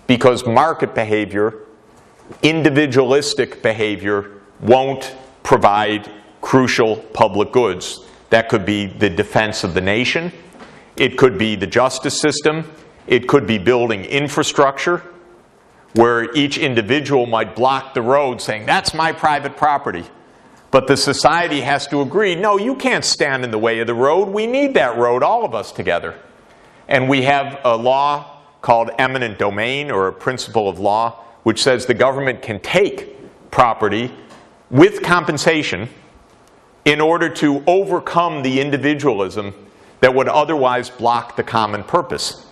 because market behavior, individualistic behavior, won't provide crucial public goods. That could be the defense of the nation. It could be the justice system. It could be building infrastructure. where each individual might block the road saying, that's my private property. But the society has to agree, no, you can't stand in the way of the road. We need that road, all of us together. And we have a law called eminent domain, or a principle of law, which says the government can take property with compensation in order to overcome the individualism that would otherwise block the common purpose.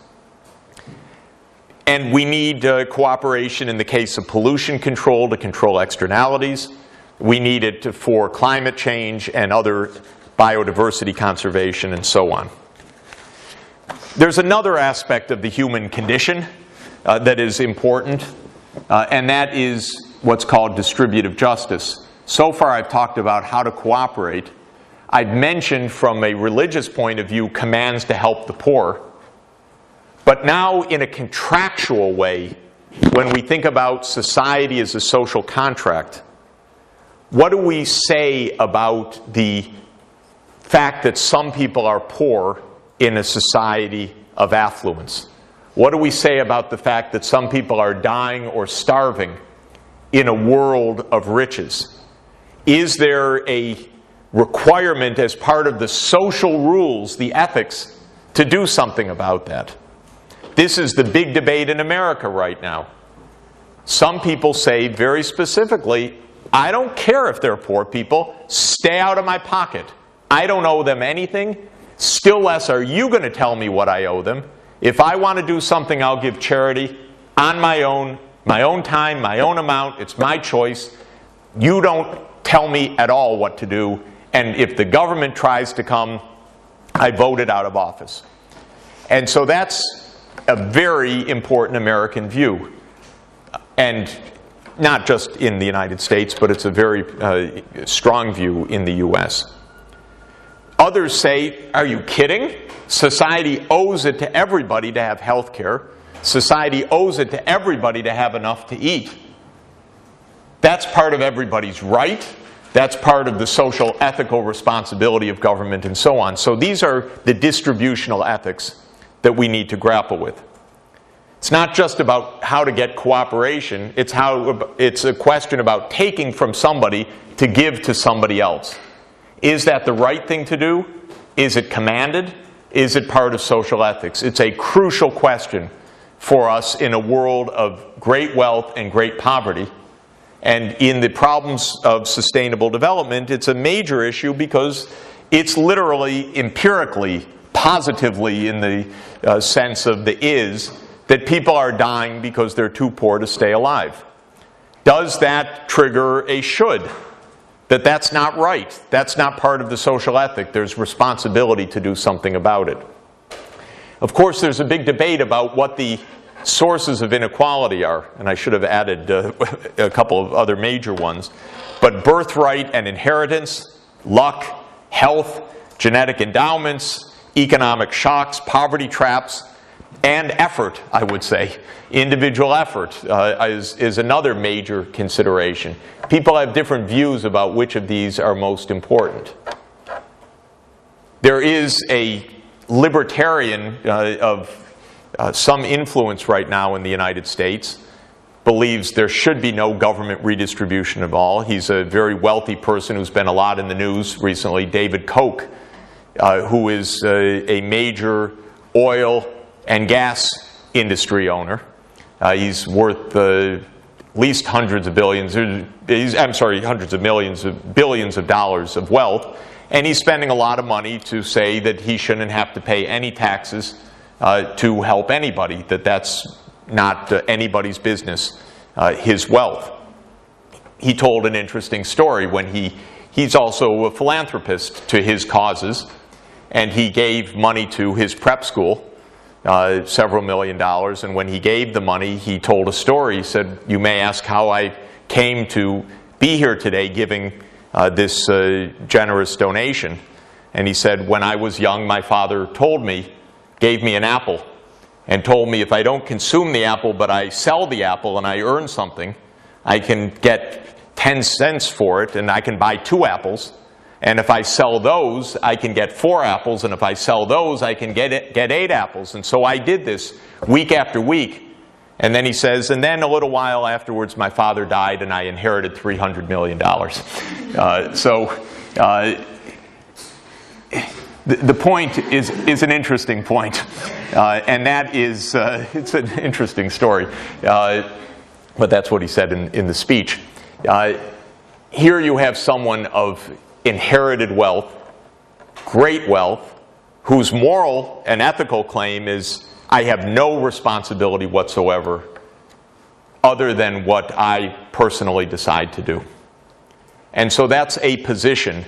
And we need cooperation in the case of pollution control to control externalities. We need it for climate change and other biodiversity conservation and so on. There's another aspect of the human condition that is important, and that is what's called distributive justice. So far I've talked about how to cooperate. I've mentioned from a religious point of view commands to help the poor. But now in a contractual way, when we think about society as a social contract, what do we say about the fact that some people are poor in a society of affluence? What do we say about the fact that some people are dying or starving in a world of riches? Is there a requirement as part of the social rules, the ethics, to do something about that? This is the big debate in America right now. Some people say very specifically, I don't care if they're poor people, stay out of my pocket. I don't owe them anything, still less are you going to tell me what I owe them. If I want to do something, I'll give charity on my own time, my own amount, it's my choice. You don't tell me at all what to do, and if the government tries to come, I vote it out of office. And so that's a very important American view. And not just in the United States, but it's a very strong view in the US. Others say, are you kidding? Society owes it to everybody to have health care. Society owes it to everybody to have enough to eat. That's part of everybody's right. That's part of the social ethical responsibility of government and so on. So these are the distributional ethics that we need to grapple with. It's not just about how to get cooperation, it's a question about taking from somebody to give to somebody else. Is that the right thing to do? Is it commanded? Is it part of social ethics? It's a crucial question for us in a world of great wealth and great poverty. And in the problems of sustainable development, it's a major issue because it's literally, empirically, positively in the sense of the is, that people are dying because they're too poor to stay alive. Does that trigger a should? That's not right. That's not part of the social ethic. There's responsibility to do something about it. Of course, there's a big debate about what the sources of inequality are, and I should have added a couple of other major ones. But birthright and inheritance, luck, health, genetic endowments, economic shocks, poverty traps, and effort, I would say. Individual effort is another major consideration. People have different views about which of these are most important. There is a libertarian of some influence right now in the United States, believes there should be no government redistribution of all. He's a very wealthy person who's been a lot in the news recently, David Koch, who is a major oil and gas industry owner. He's worth at least hundreds of millions of billions of dollars of wealth, and he's spending a lot of money to say that he shouldn't have to pay any taxes to help anybody, that's not anybody's business, his wealth. He told an interesting story when he's also a philanthropist to his causes, and he gave money to his prep school, several $1 million, and when he gave the money, he told a story. He said, you may ask how I came to be here today giving this generous donation. And he said, when I was young, my father gave me an apple, and told me if I don't consume the apple, but I sell the apple and I earn something, I can get 10 cents for it, and I can buy 2 apples. And if I sell those, I can get 4 apples, and if I sell those, I can get 8 apples. And so I did this week after week, And then he says, and then a little while afterwards, my father died and I inherited $300 million. The point is an interesting point. And that is, it's an interesting story. But that's what he said in the speech. Here you have someone of inherited wealth, great wealth, whose moral and ethical claim is, I have no responsibility whatsoever other than what I personally decide to do. And so that's a position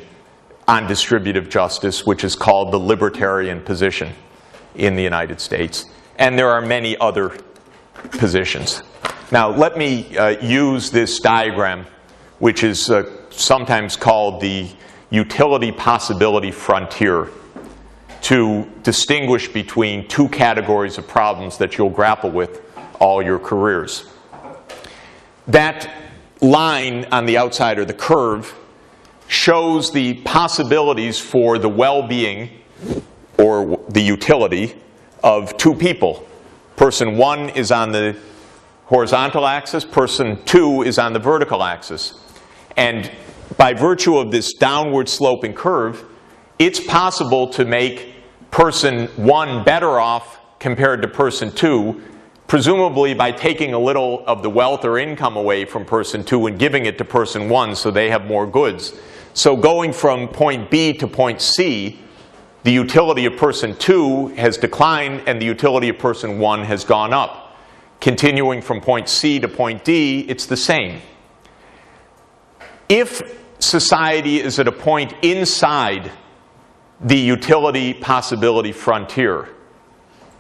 on distributive justice, which is called the libertarian position in the United States. And there are many other positions. Now, let me use this diagram, which is sometimes called the utility possibility frontier, to distinguish between two categories of problems that you'll grapple with all your careers. That line on the outside, or the curve, shows the possibilities for the well-being or the utility of two people. Person one is on the horizontal axis, person two is on the vertical axis. And by virtue of this downward sloping curve, it's possible to make person one better off compared to person two, presumably by taking a little of the wealth or income away from person two and giving it to person one so they have more goods. So going from point B to point C, the utility of person two has declined and the utility of person one has gone up. Continuing from point C to point D, it's the same. If society is at a point inside the utility possibility frontier,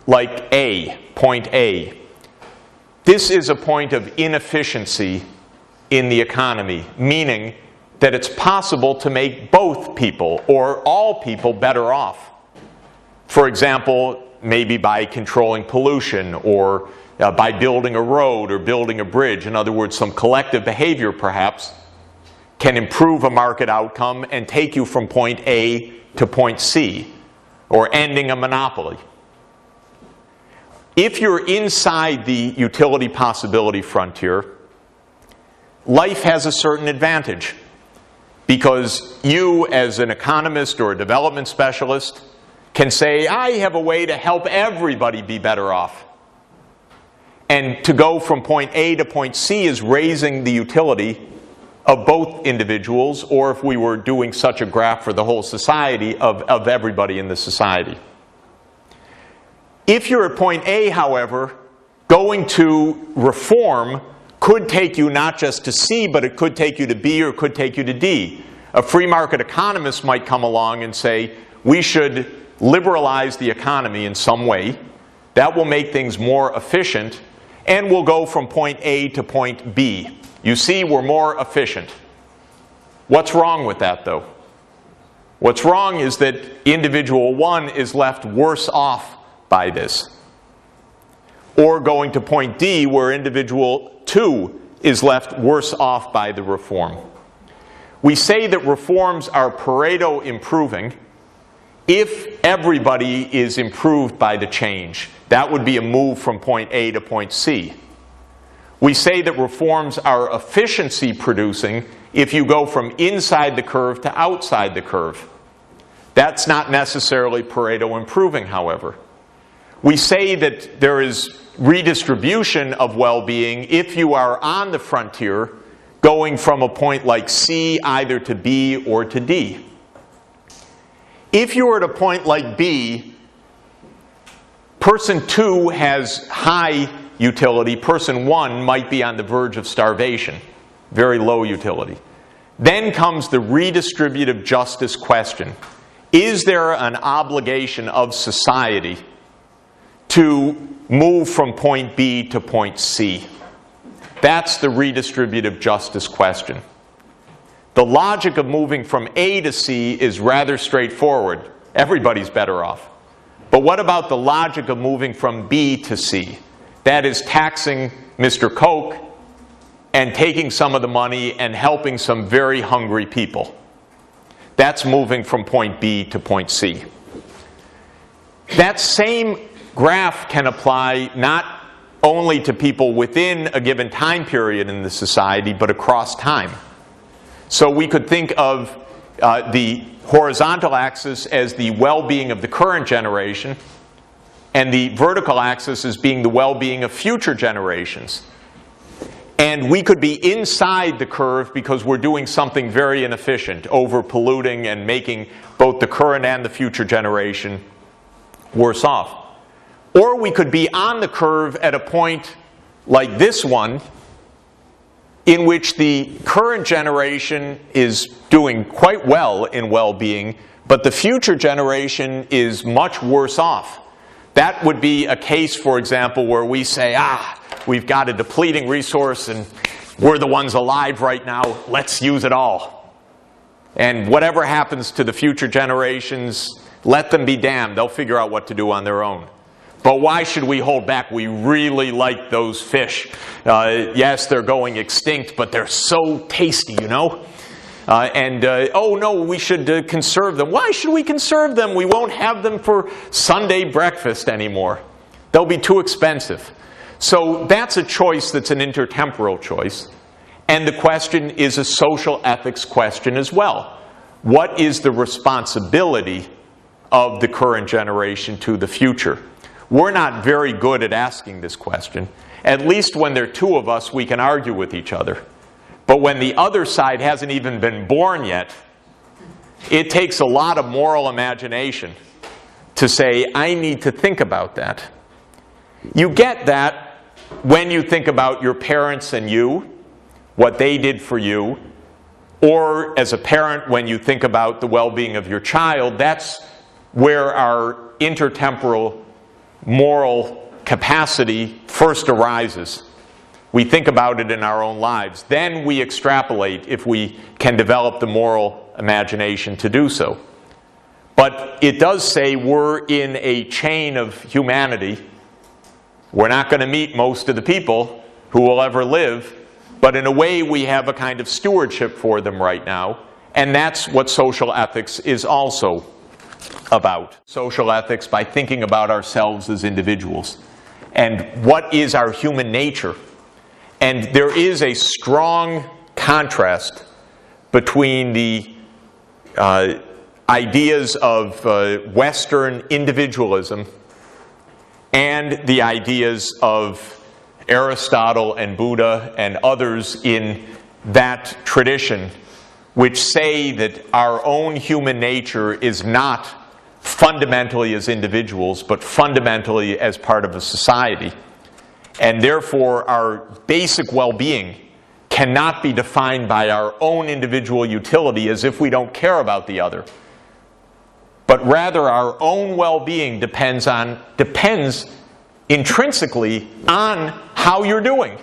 like A, point A, this is a point of inefficiency in the economy, meaning that it's possible to make both people or all people better off. For example, maybe by controlling pollution or by building a road or building a bridge. In other words, some collective behavior perhaps can improve a market outcome and take you from point A to point C, or ending a monopoly. If you're inside the utility possibility frontier, life has a certain advantage, because you, as an economist or a development specialist, can say, I have a way to help everybody be better off. And to go from point A to point C is raising the utility of both individuals, or if we were doing such a graph for the whole society, of everybody in the society. If you're at point A, however, going to reform could take you not just to C, but it could take you to B or it could take you to D. A free market economist might come along and say, we should liberalize the economy in some way. That will make things more efficient, and we'll go from point A to point B. You see, we're more efficient. What's wrong with that, though? What's wrong is that individual one is left worse off by this. Or going to point D, where individual two is left worse off by the reform. We say that reforms are Pareto improving if everybody is improved by the change. That would be a move from point A to point C. We say that reforms are efficiency producing if you go from inside the curve to outside the curve. That's not necessarily Pareto improving, however. We say that there is redistribution of well-being if you are on the frontier, going from a point like C either to B or to D. If you are at a point like B, person two has high utility, person one might be on the verge of starvation, very low utility. Then comes the redistributive justice question. Is there an obligation of society to move from point B to point C? That's the redistributive justice question. The logic of moving from A to C is rather straightforward. Everybody's better off. But what about the logic of moving from B to C? That is taxing Mr. Koch and taking some of the money and helping some very hungry people. That's moving from point B to point C. That same graph can apply not only to people within a given time period in the society, but across time. So we could think of the horizontal axis as the well-being of the current generation, and the vertical axis as being the well-being of future generations. And we could be inside the curve because we're doing something very inefficient, over-polluting and making both the current and the future generation worse off. Or we could be on the curve at a point like this one, in which the current generation is doing quite well in well-being, but the future generation is much worse off. That would be a case, for example, where we say, we've got a depleting resource and we're the ones alive right now, let's use it all. And whatever happens to the future generations, let them be damned, they'll figure out what to do on their own. But why should we hold back? We really like those fish. Yes, they're going extinct, but they're so tasty, you know? Oh no, we should conserve them. Why should we conserve them? We won't have them for Sunday breakfast anymore. They'll be too expensive. So that's a choice that's an intertemporal choice. And the question is a social ethics question as well. What is the responsibility of the current generation to the future? We're not very good at asking this question. At least when there are two of us, we can argue with each other. But when the other side hasn't even been born yet, it takes a lot of moral imagination to say, I need to think about that. You get that when you think about your parents and you, what they did for you, or as a parent when you think about the well-being of your child. That's where our intertemporal moral capacity first arises. We think about it in our own lives. Then we extrapolate if we can develop the moral imagination to do so. But it does say we're in a chain of humanity. We're not going to meet most of the people who will ever live, but in a way we have a kind of stewardship for them right now, and that's what social ethics is also about. Social ethics by thinking about ourselves as individuals. And what is our human nature? And there is a strong contrast between the ideas of Western individualism and the ideas of Aristotle and Buddha and others in that tradition, which say that our own human nature is not fundamentally as individuals, but fundamentally as part of a society. And therefore, our basic well-being cannot be defined by our own individual utility as if we don't care about the other. But rather, our own well-being depends intrinsically on how you're doing.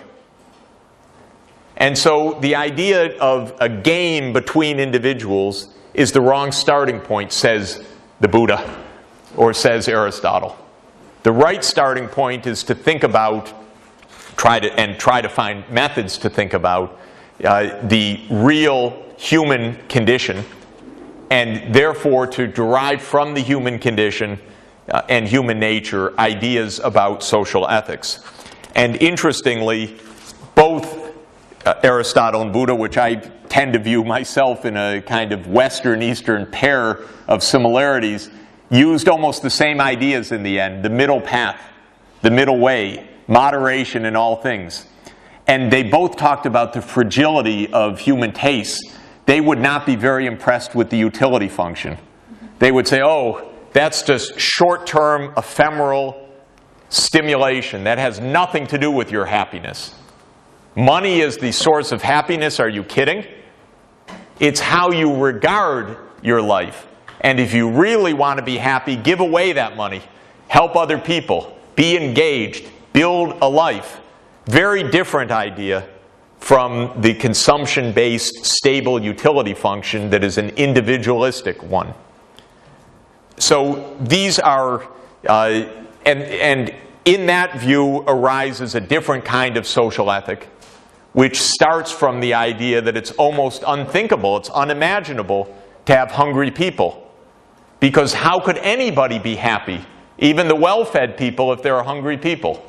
And so the idea of a game between individuals is the wrong starting point, says the Buddha, or says Aristotle. The right starting point is to think about, try to find methods to think about the real human condition, and therefore to derive from the human condition and human nature ideas about social ethics. And interestingly, both Aristotle and Buddha, which I tend to view myself in a kind of Western-Eastern pair of similarities, used almost the same ideas in the end, the middle path, the middle way, moderation in all things. And they both talked about the fragility of human tastes. They would not be very impressed with the utility function. They would say, oh, that's just short-term, ephemeral stimulation. That has nothing to do with your happiness. Money is the source of happiness. Are you kidding? It's how you regard your life. And if you really want to be happy, give away that money. Help other people. Be engaged. Build a life. Very different idea from the consumption-based stable utility function that is an individualistic one. So these are, and in that view arises a different kind of social ethic, which starts from the idea that it's almost unthinkable, it's unimaginable to have hungry people. Because how could anybody be happy, even the well-fed people, if there are hungry people?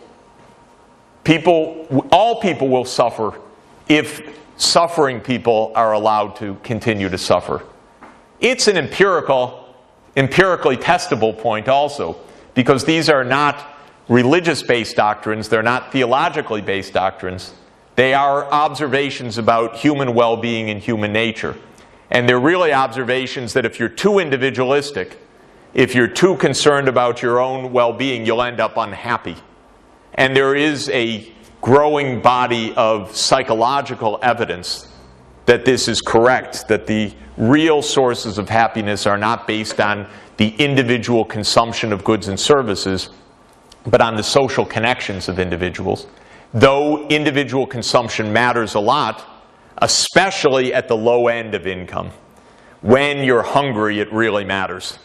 all people will suffer if suffering people are allowed to continue to suffer. It's an empirically testable point also, because these are not religious-based doctrines, they're not theologically based doctrines. They are observations about human well-being and human nature. And they're really observations that if you're too individualistic, if you're too concerned about your own well-being, you'll end up unhappy. And there is a growing body of psychological evidence that this is correct, that the real sources of happiness are not based on the individual consumption of goods and services, but on the social connections of individuals. Though individual consumption matters a lot, especially at the low end of income. When you're hungry, it really matters.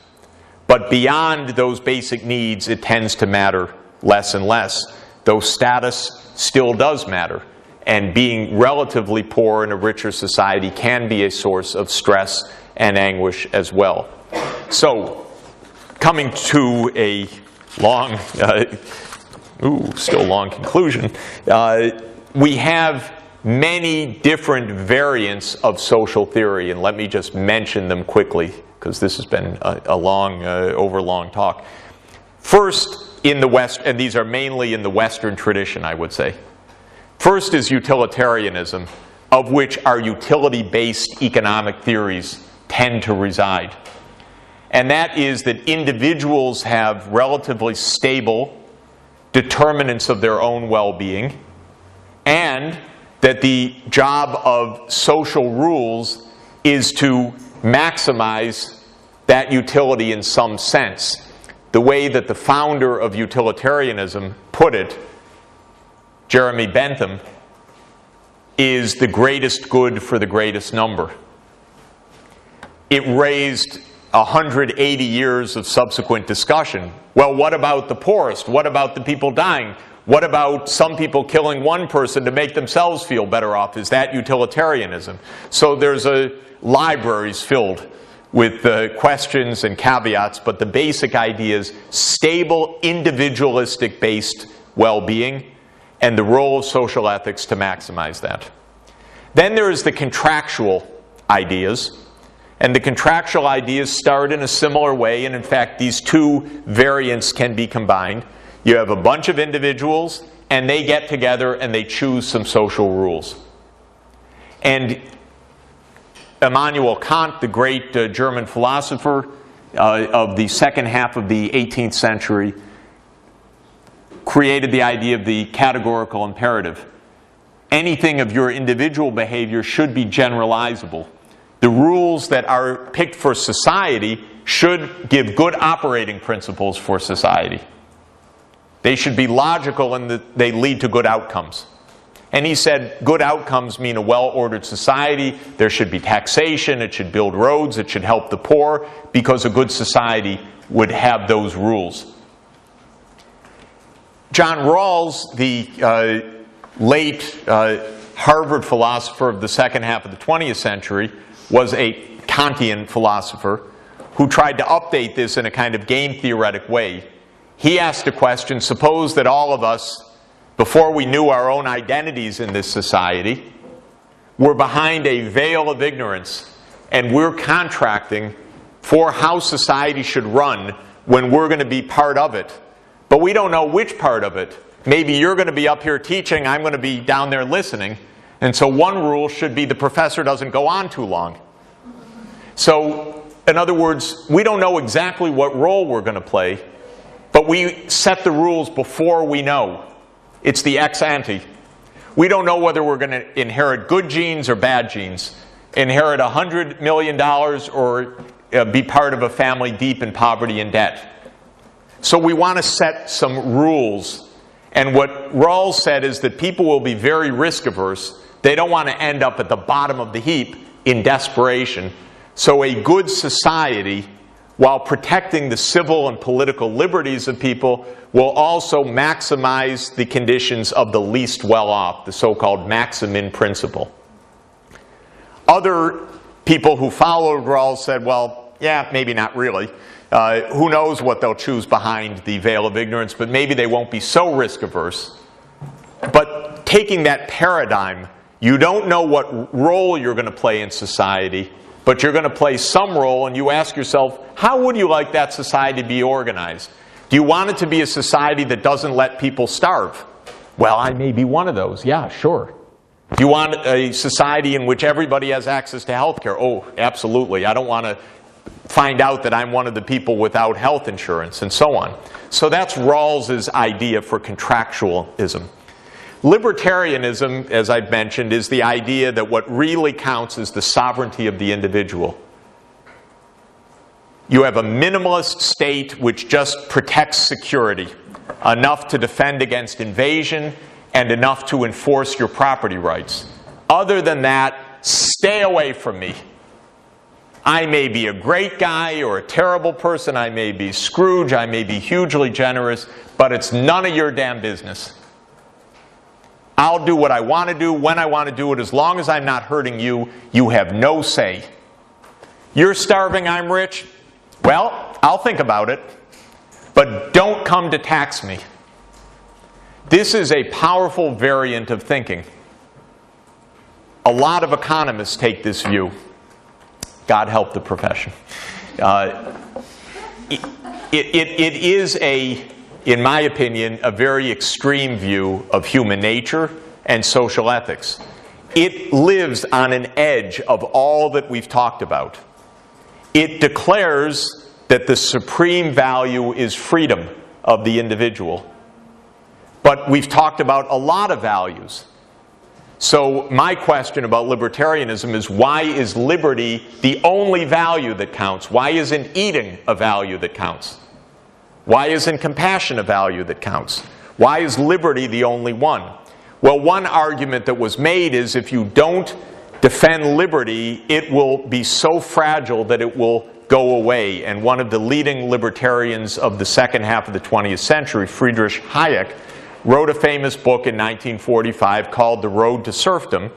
But beyond those basic needs, it tends to matter less and less, though status still does matter. And being relatively poor in a richer society can be a source of stress and anguish as well. So, coming to a long, still long conclusion, we have many different variants of social theory, and let me just mention them quickly, because this has been a long, overlong talk. First, in the West, and these are mainly in the Western tradition, I would say. First is utilitarianism, of which our utility-based economic theories tend to reside. And that is that individuals have relatively stable determinants of their own well-being, and that the job of social rules is to maximize that utility in some sense. The way that the founder of utilitarianism put it, Jeremy Bentham, is the greatest good for the greatest number. It raised 180 years of subsequent discussion. Well, what about the poorest? What about the people dying? What about some people killing one person to make themselves feel better off? Is that utilitarianism? So there's libraries filled with questions and caveats, but the basic idea is stable, individualistic-based well-being and the role of social ethics to maximize that. Then there is the contractual ideas. And the contractual ideas start in a similar way, and in fact these two variants can be combined. You have a bunch of individuals, and they get together and they choose some social rules. And Immanuel Kant, the great German philosopher of the second half of the 18th century, created the idea of the categorical imperative. Anything of your individual behavior should be generalizable. The rules that are picked for society should give good operating principles for society. They should be logical and they lead to good outcomes. And he said good outcomes mean a well-ordered society. There should be taxation, it should build roads, it should help the poor, because a good society would have those rules. John Rawls, the late Harvard philosopher of the second half of the 20th century, was a Kantian philosopher who tried to update this in a kind of game theoretic way. He asked a question: suppose that all of us, before we knew our own identities in this society, were behind a veil of ignorance, and we're contracting for how society should run when we're going to be part of it. But we don't know which part of it. Maybe you're going to be up here teaching, I'm going to be down there listening. And so one rule should be the professor doesn't go on too long. So, in other words, we don't know exactly what role we're going to play, but we set the rules before we know. It's the ex ante. We don't know whether we're going to inherit good genes or bad genes, inherit $100 million or be part of a family deep in poverty and debt. So we want to set some rules. And what Rawls said is that people will be very risk averse. They don't want to end up at the bottom of the heap in desperation. So a good society, while protecting the civil and political liberties of people, will also maximize the conditions of the least well-off, the so-called maximin principle. Other people who followed Rawls said, well, yeah, maybe not really. Who knows what they'll choose behind the veil of ignorance, but maybe they won't be so risk-averse. But taking that paradigm, you don't know what role you're going to play in society, but you're going to play some role, and you ask yourself, how would you like that society to be organized? Do you want it to be a society that doesn't let people starve? Well, I may be one of those. Yeah, sure. Do you want a society in which everybody has access to health care? Oh, absolutely. I don't want to find out that I'm one of the people without health insurance, and so on. So that's Rawls's idea for contractualism. Libertarianism, as I've mentioned, is the idea that what really counts is the sovereignty of the individual. You have a minimalist state which just protects security, enough to defend against invasion and enough to enforce your property rights. Other than that, stay away from me. I may be a great guy or a terrible person, I may be Scrooge, I may be hugely generous, but it's none of your damn business. I'll do what I want to do, when I want to do it, as long as I'm not hurting you. You have no say. You're starving, I'm rich? Well, I'll think about it. But don't come to tax me. This is a powerful variant of thinking. A lot of economists take this view. God help the profession. It is in my opinion, a very extreme view of human nature and social ethics. It lives on an edge of all that we've talked about. It declares that the supreme value is freedom of the individual. But we've talked about a lot of values. So my question about libertarianism is, why is liberty the only value that counts? Why isn't eating a value that counts? Why isn't compassion a value that counts? Why is liberty the only one? Well, one argument that was made is if you don't defend liberty, it will be so fragile that it will go away. And one of the leading libertarians of the second half of the 20th century, Friedrich Hayek, wrote a famous book in 1945 called The Road to Serfdom,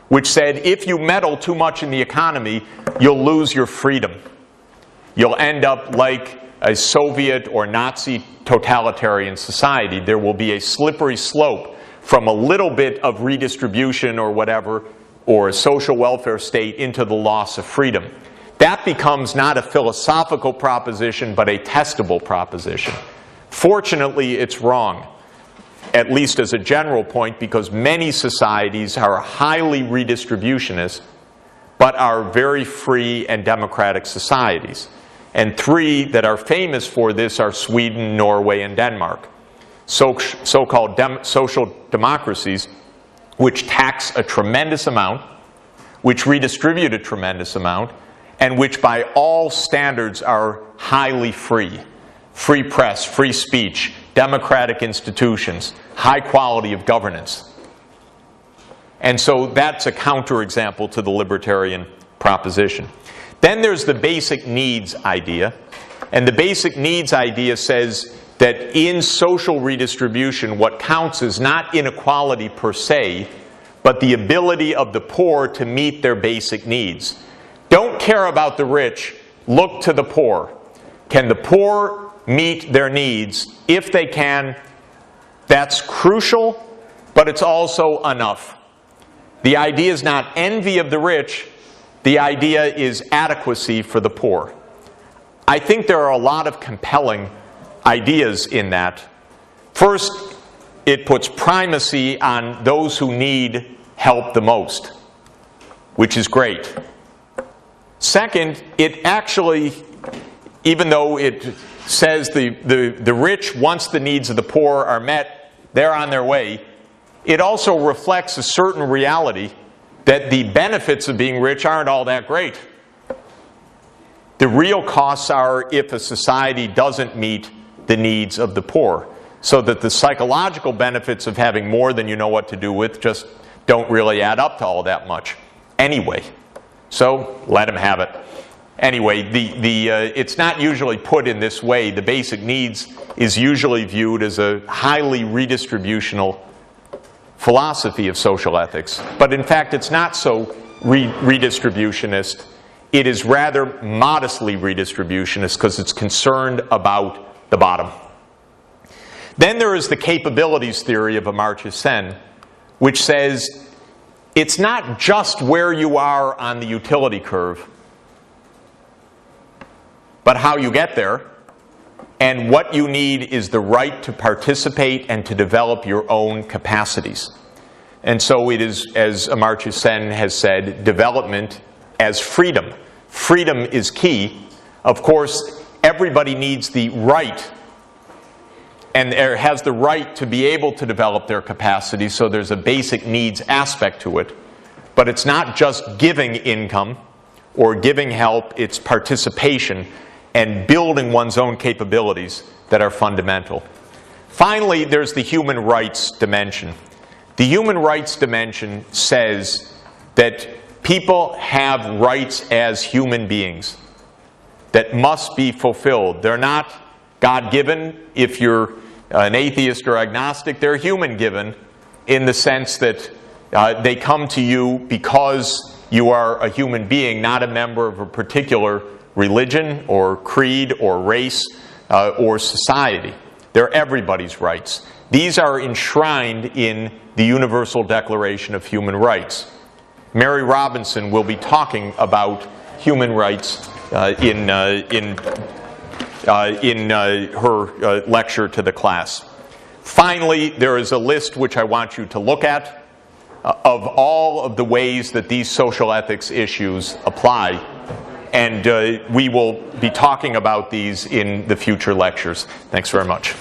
which said if you meddle too much in the economy, you'll lose your freedom. You'll end up like a Soviet or Nazi totalitarian society. There will be a slippery slope from a little bit of redistribution or whatever, or a social welfare state, into the loss of freedom. That becomes not a philosophical proposition, but a testable proposition. Fortunately, it's wrong, at least as a general point, because many societies are highly redistributionist, but are very free and democratic societies. And three that are famous for this are Sweden, Norway, and Denmark. So-called social democracies, which tax a tremendous amount, which redistribute a tremendous amount, and which by all standards are highly free. Free press, free speech, democratic institutions, high quality of governance. And so that's a counterexample to the libertarian proposition. Then there's the basic needs idea. And the basic needs idea says that in social redistribution, what counts is not inequality per se, but the ability of the poor to meet their basic needs. Don't care about the rich, look to the poor. Can the poor meet their needs? If they can, that's crucial, but it's also enough. The idea is not envy of the rich, the idea is adequacy for the poor. I think there are a lot of compelling ideas in that. First, it puts primacy on those who need help the most, which is great. Second, it actually, even though it says the rich, once the needs of the poor are met, they're on their way, it also reflects a certain reality that the benefits of being rich aren't all that great. The real costs are if a society doesn't meet the needs of the poor, so that the psychological benefits of having more than you know what to do with just don't really add up to all that much anyway. So let them have it. Anyway, it's not usually put in this way. The basic needs is usually viewed as a highly redistributional philosophy of social ethics. But in fact, it's not so redistributionist. It is rather modestly redistributionist because it's concerned about the bottom. Then there is the capabilities theory of Amartya Sen, which says it's not just where you are on the utility curve, but how you get there. And what you need is the right to participate and to develop your own capacities. And so it is, as Amartya Sen has said, development as freedom. Freedom is key. Of course, everybody needs the right and has the right to be able to develop their capacities, so there's a basic needs aspect to it. But it's not just giving income or giving help, it's participation and building one's own capabilities that are fundamental. Finally, there's the human rights dimension. The human rights dimension says that people have rights as human beings that must be fulfilled. They're not God-given. If you're an atheist or agnostic, they're human-given in the sense that they come to you because you are a human being, not a member of a particular religion or creed or race or society. They're everybody's rights. These are enshrined in the Universal Declaration of Human Rights. Mary Robinson will be talking about human rights in her lecture to the class. Finally, there is a list which I want you to look at of all of the ways that these social ethics issues apply. And we will be talking about these in the future lectures. Thanks very much.